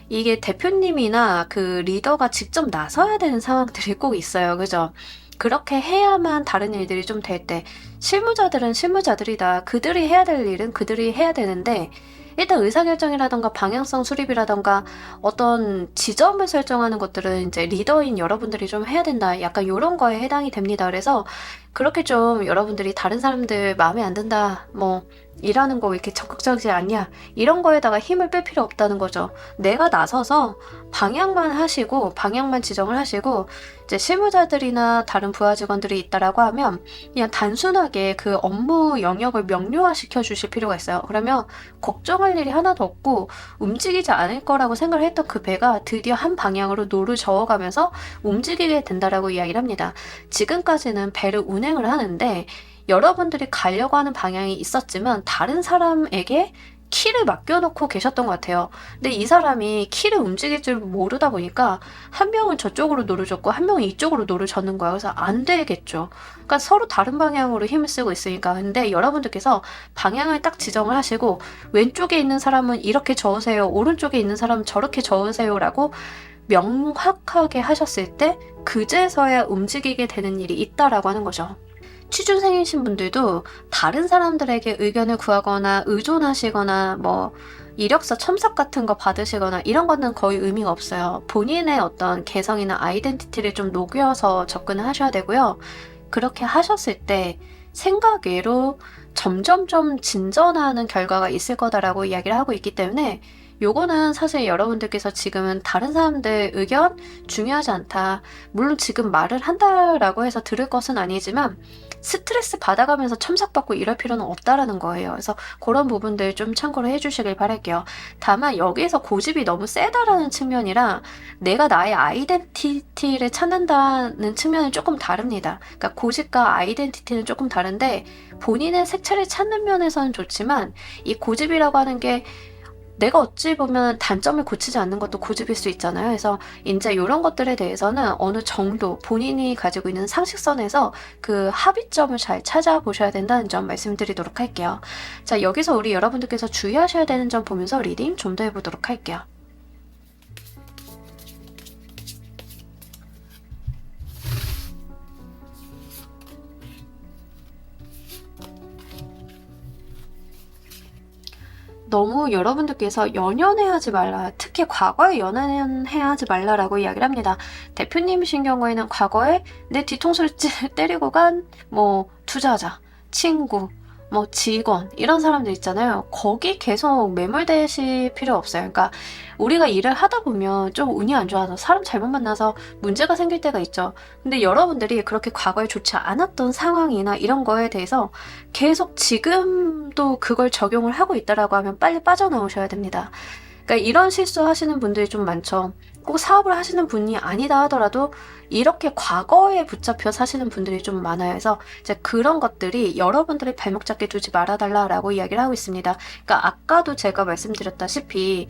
이게 대표님이나 그 리더가 직접 나서야 되는 상황들이 꼭 있어요. 그죠? 그렇게 해야만 다른 일들이 좀 될 때, 실무자들은 실무자들이다. 그들이 해야 될 일은 그들이 해야 되는데, 일단 의사결정이라던가 방향성 수립이라던가 어떤 지점을 설정하는 것들은 이제 리더인 여러분들이 좀 해야 된다. 약간 이런 거에 해당이 됩니다. 그래서 그렇게 좀 여러분들이 다른 사람들 마음에 안 든다, 뭐 일하는 거 왜 이렇게 적극적이지 않냐, 이런 거에다가 힘을 뺄 필요 없다는 거죠. 내가 나서서 방향만 하시고 방향만 지정을 하시고, 이제 실무자들이나 다른 부하 직원들이 있다라고 하면 그냥 단순하게 그 업무 영역을 명료화시켜 주실 필요가 있어요. 그러면 걱정할 일이 하나도 없고 움직이지 않을 거라고 생각을 했던 그 배가 드디어 한 방향으로 노를 저어가면서 움직이게 된다라고 이야기를 합니다. 지금까지는 배를 운행을 하는데 여러분들이 가려고 하는 방향이 있었지만 다른 사람에게 키를 맡겨놓고 계셨던 것 같아요. 근데 이 사람이 키를 움직일 줄 모르다 보니까 한 명은 저쪽으로 노를 줬고 한 명은 이쪽으로 노를 젓는 거야. 그래서 안 되겠죠. 그러니까 서로 다른 방향으로 힘을 쓰고 있으니까. 근데 여러분들께서 방향을 딱 지정을 하시고 왼쪽에 있는 사람은 이렇게 저으세요, 오른쪽에 있는 사람은 저렇게 저으세요 라고 명확하게 하셨을 때 그제서야 움직이게 되는 일이 있다라고 하는 거죠. 취준생이신 분들도 다른 사람들에게 의견을 구하거나 의존하시거나 뭐 이력서 첨삭 같은 거 받으시거나 이런 거는 거의 의미가 없어요. 본인의 어떤 개성이나 아이덴티티를 좀 녹여서 접근을 하셔야 되고요. 그렇게 하셨을 때 생각 외로 점점점 진전하는 결과가 있을 거다라고 이야기를 하고 있기 때문에, 요거는 사실 여러분들께서 지금은 다른 사람들 의견 중요하지 않다, 물론 지금 말을 한다라고 해서 들을 것은 아니지만 스트레스 받아가면서 첨삭받고 이럴 필요는 없다라는 거예요. 그래서 그런 부분들 좀 참고를 해주시길 바랄게요. 다만 여기에서 고집이 너무 세다라는 측면이랑 내가 나의 아이덴티티를 찾는다는 측면이 조금 다릅니다. 그러니까 고집과 아이덴티티는 조금 다른데 본인의 색채를 찾는 면에서는 좋지만, 이 고집이라고 하는 게 내가 어찌 보면 단점을 고치지 않는 것도 고집일 수 있잖아요. 그래서 이제 이런 것들에 대해서는 어느 정도 본인이 가지고 있는 상식선에서 그 합의점을 잘 찾아보셔야 된다는 점 말씀드리도록 할게요. 자, 여기서 우리 여러분들께서 주의하셔야 되는 점 보면서 리딩 좀 더 해보도록 할게요. 너무 여러분들께서 연연해하지 말라, 특히 과거에 연연해하지 말라라고 이야기를 합니다. 대표님이신 경우에는 과거에 내 뒤통수를 때리고 간 뭐 투자자, 친구, 뭐 직원, 이런 사람들 있잖아요. 거기 계속 매몰되실 필요 없어요. 그러니까 우리가 일을 하다 보면 좀 운이 안 좋아서 사람 잘못 만나서 문제가 생길 때가 있죠. 근데 여러분들이 그렇게 과거에 좋지 않았던 상황이나 이런 거에 대해서 계속 지금도 그걸 적용을 하고 있다라고 하면 빨리 빠져나오셔야 됩니다. 그러니까 이런 실수 하시는 분들이 좀 많죠. 꼭 사업을 하시는 분이 아니다 하더라도 이렇게 과거에 붙잡혀 사시는 분들이 좀 많아요. 그래서 이제 그런 것들이 여러분들의 발목 잡게 두지 말아달라라고 이야기를 하고 있습니다. 그러니까 아까도 제가 말씀드렸다시피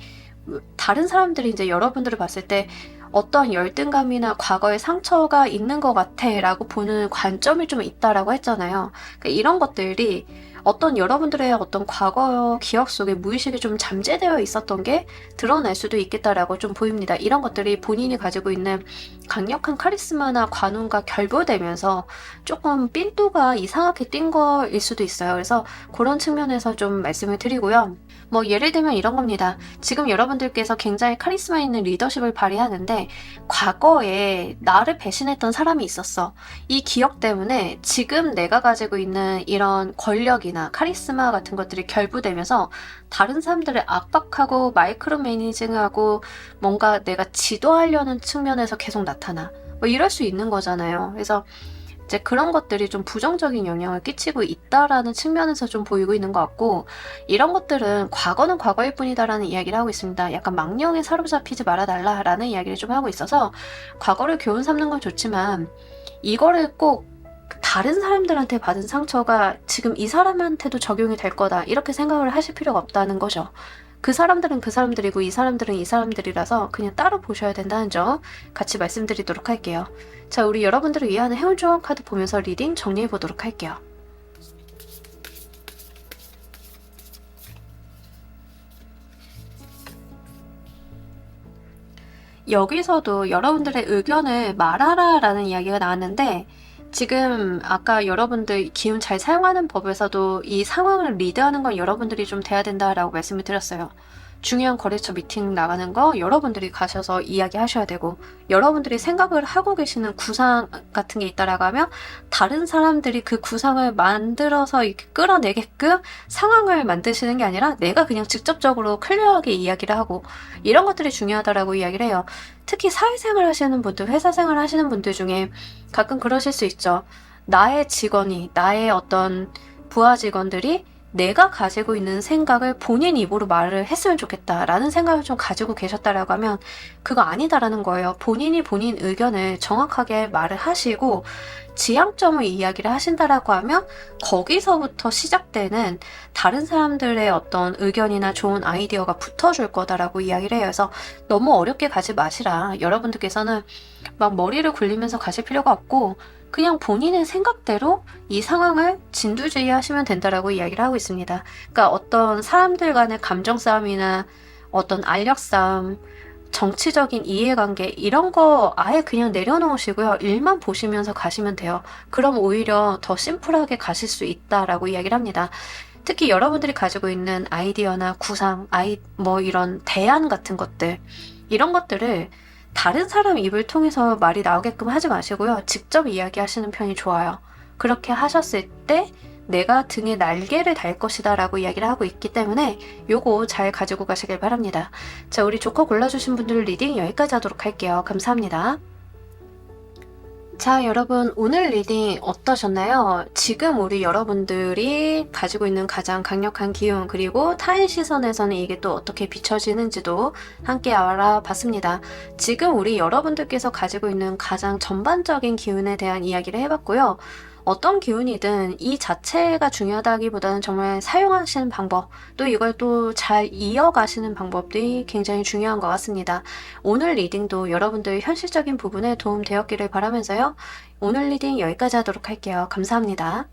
다른 사람들이 이제 여러분들을 봤을 때 어떠한 열등감이나 과거의 상처가 있는 것 같아 라고 보는 관점이 좀 있다라고 했잖아요. 그러니까 이런 것들이 어떤 여러분들의 어떤 과거 기억 속에 무의식이 좀 잠재되어 있었던 게 드러날 수도 있겠다라고 좀 보입니다. 이런 것들이 본인이 가지고 있는 강력한 카리스마나 관운과 결부되면서 조금 삔또가 이상하게 뛴 거일 수도 있어요. 그래서 그런 측면에서 좀 말씀을 드리고요. 뭐 예를 들면 이런 겁니다. 지금 여러분들께서 굉장히 카리스마 있는 리더십을 발휘하는데 과거에 나를 배신했던 사람이 있었어. 이 기억 때문에 지금 내가 가지고 있는 이런 권력이나 카리스마 같은 것들이 결부되면서 다른 사람들을 압박하고 마이크로 매니징하고 뭔가 내가 지도하려는 측면에서 계속 나타나. 뭐 이럴 수 있는 거잖아요. 그래서 이제 그런 것들이 좀 부정적인 영향을 끼치고 있다라는 측면에서 좀 보이고 있는 것 같고, 이런 것들은 과거는 과거일 뿐이다라는 이야기를 하고 있습니다. 약간 망령에 사로잡히지 말아달라라는 이야기를 좀 하고 있어서 과거를 교훈 삼는 건 좋지만 이거를 꼭 다른 사람들한테 받은 상처가 지금 이 사람한테도 적용이 될 거다 이렇게 생각을 하실 필요가 없다는 거죠. 그 사람들은 그 사람들이고 이 사람들은 이 사람들이라서 그냥 따로 보셔야 된다는 점 같이 말씀드리도록 할게요. 자, 우리 여러분들을 위한 행운조언 카드 보면서 리딩 정리해 보도록 할게요. 여기서도 여러분들의 의견을 말하라 라는 이야기가 나왔는데, 지금 아까 여러분들 기운 잘 사용하는 법에서도 이 상황을 리드하는 건 여러분들이 좀 돼야 된다라고 말씀을 드렸어요. 중요한 거래처 미팅 나가는 거 여러분들이 가셔서 이야기하셔야 되고, 여러분들이 생각을 하고 계시는 구상 같은 게 있다라고 하면 다른 사람들이 그 구상을 만들어서 이렇게 끌어내게끔 상황을 만드시는 게 아니라 내가 그냥 직접적으로 클리어하게 이야기를 하고, 이런 것들이 중요하다라고 이야기를 해요. 특히 사회생활 하시는 분들, 회사생활 하시는 분들 중에 가끔 그러실 수 있죠. 나의 직원이, 나의 어떤 부하 직원들이 내가 가지고 있는 생각을 본인 입으로 말을 했으면 좋겠다라는 생각을 좀 가지고 계셨다라고 하면 그거 아니다라는 거예요. 본인이 본인 의견을 정확하게 말을 하시고 지향점을 이야기를 하신다라고 하면 거기서부터 시작되는 다른 사람들의 어떤 의견이나 좋은 아이디어가 붙어줄 거다라고 이야기를 해요. 그래서 너무 어렵게 가지 마시라. 여러분들께서는 막 머리를 굴리면서 가실 필요가 없고 그냥 본인의 생각대로 이 상황을 진두지휘하시면 된다라고 이야기를 하고 있습니다. 그러니까 어떤 사람들 간의 감정 싸움이나 어떤 알력 싸움, 정치적인 이해관계 이런 거 아예 그냥 내려놓으시고요. 일만 보시면서 가시면 돼요. 그럼 오히려 더 심플하게 가실 수 있다라고 이야기를 합니다. 특히 여러분들이 가지고 있는 아이디어나 구상, 뭐 이런 대안 같은 것들, 이런 것들을 다른 사람 입을 통해서 말이 나오게끔 하지 마시고요. 직접 이야기하시는 편이 좋아요. 그렇게 하셨을 때 내가 등에 날개를 달 것이다 라고 이야기를 하고 있기 때문에 요거 잘 가지고 가시길 바랍니다. 자, 우리 조커 골라주신 분들 리딩 여기까지 하도록 할게요. 감사합니다. 자, 여러분 오늘 리딩 어떠셨나요? 지금 우리 여러분들이 가지고 있는 가장 강력한 기운, 그리고 타인 시선에서는 이게 또 어떻게 비춰지는지도 함께 알아봤습니다. 지금 우리 여러분들께서 가지고 있는 가장 전반적인 기운에 대한 이야기를 해봤고요. 어떤 기운이든 이 자체가 중요하다기보다는 정말 사용하시는 방법, 또 이걸 또 잘 이어가시는 방법들이 굉장히 중요한 것 같습니다. 오늘 리딩도 여러분들 현실적인 부분에 도움 되었기를 바라면서요. 오늘 리딩 여기까지 하도록 할게요. 감사합니다.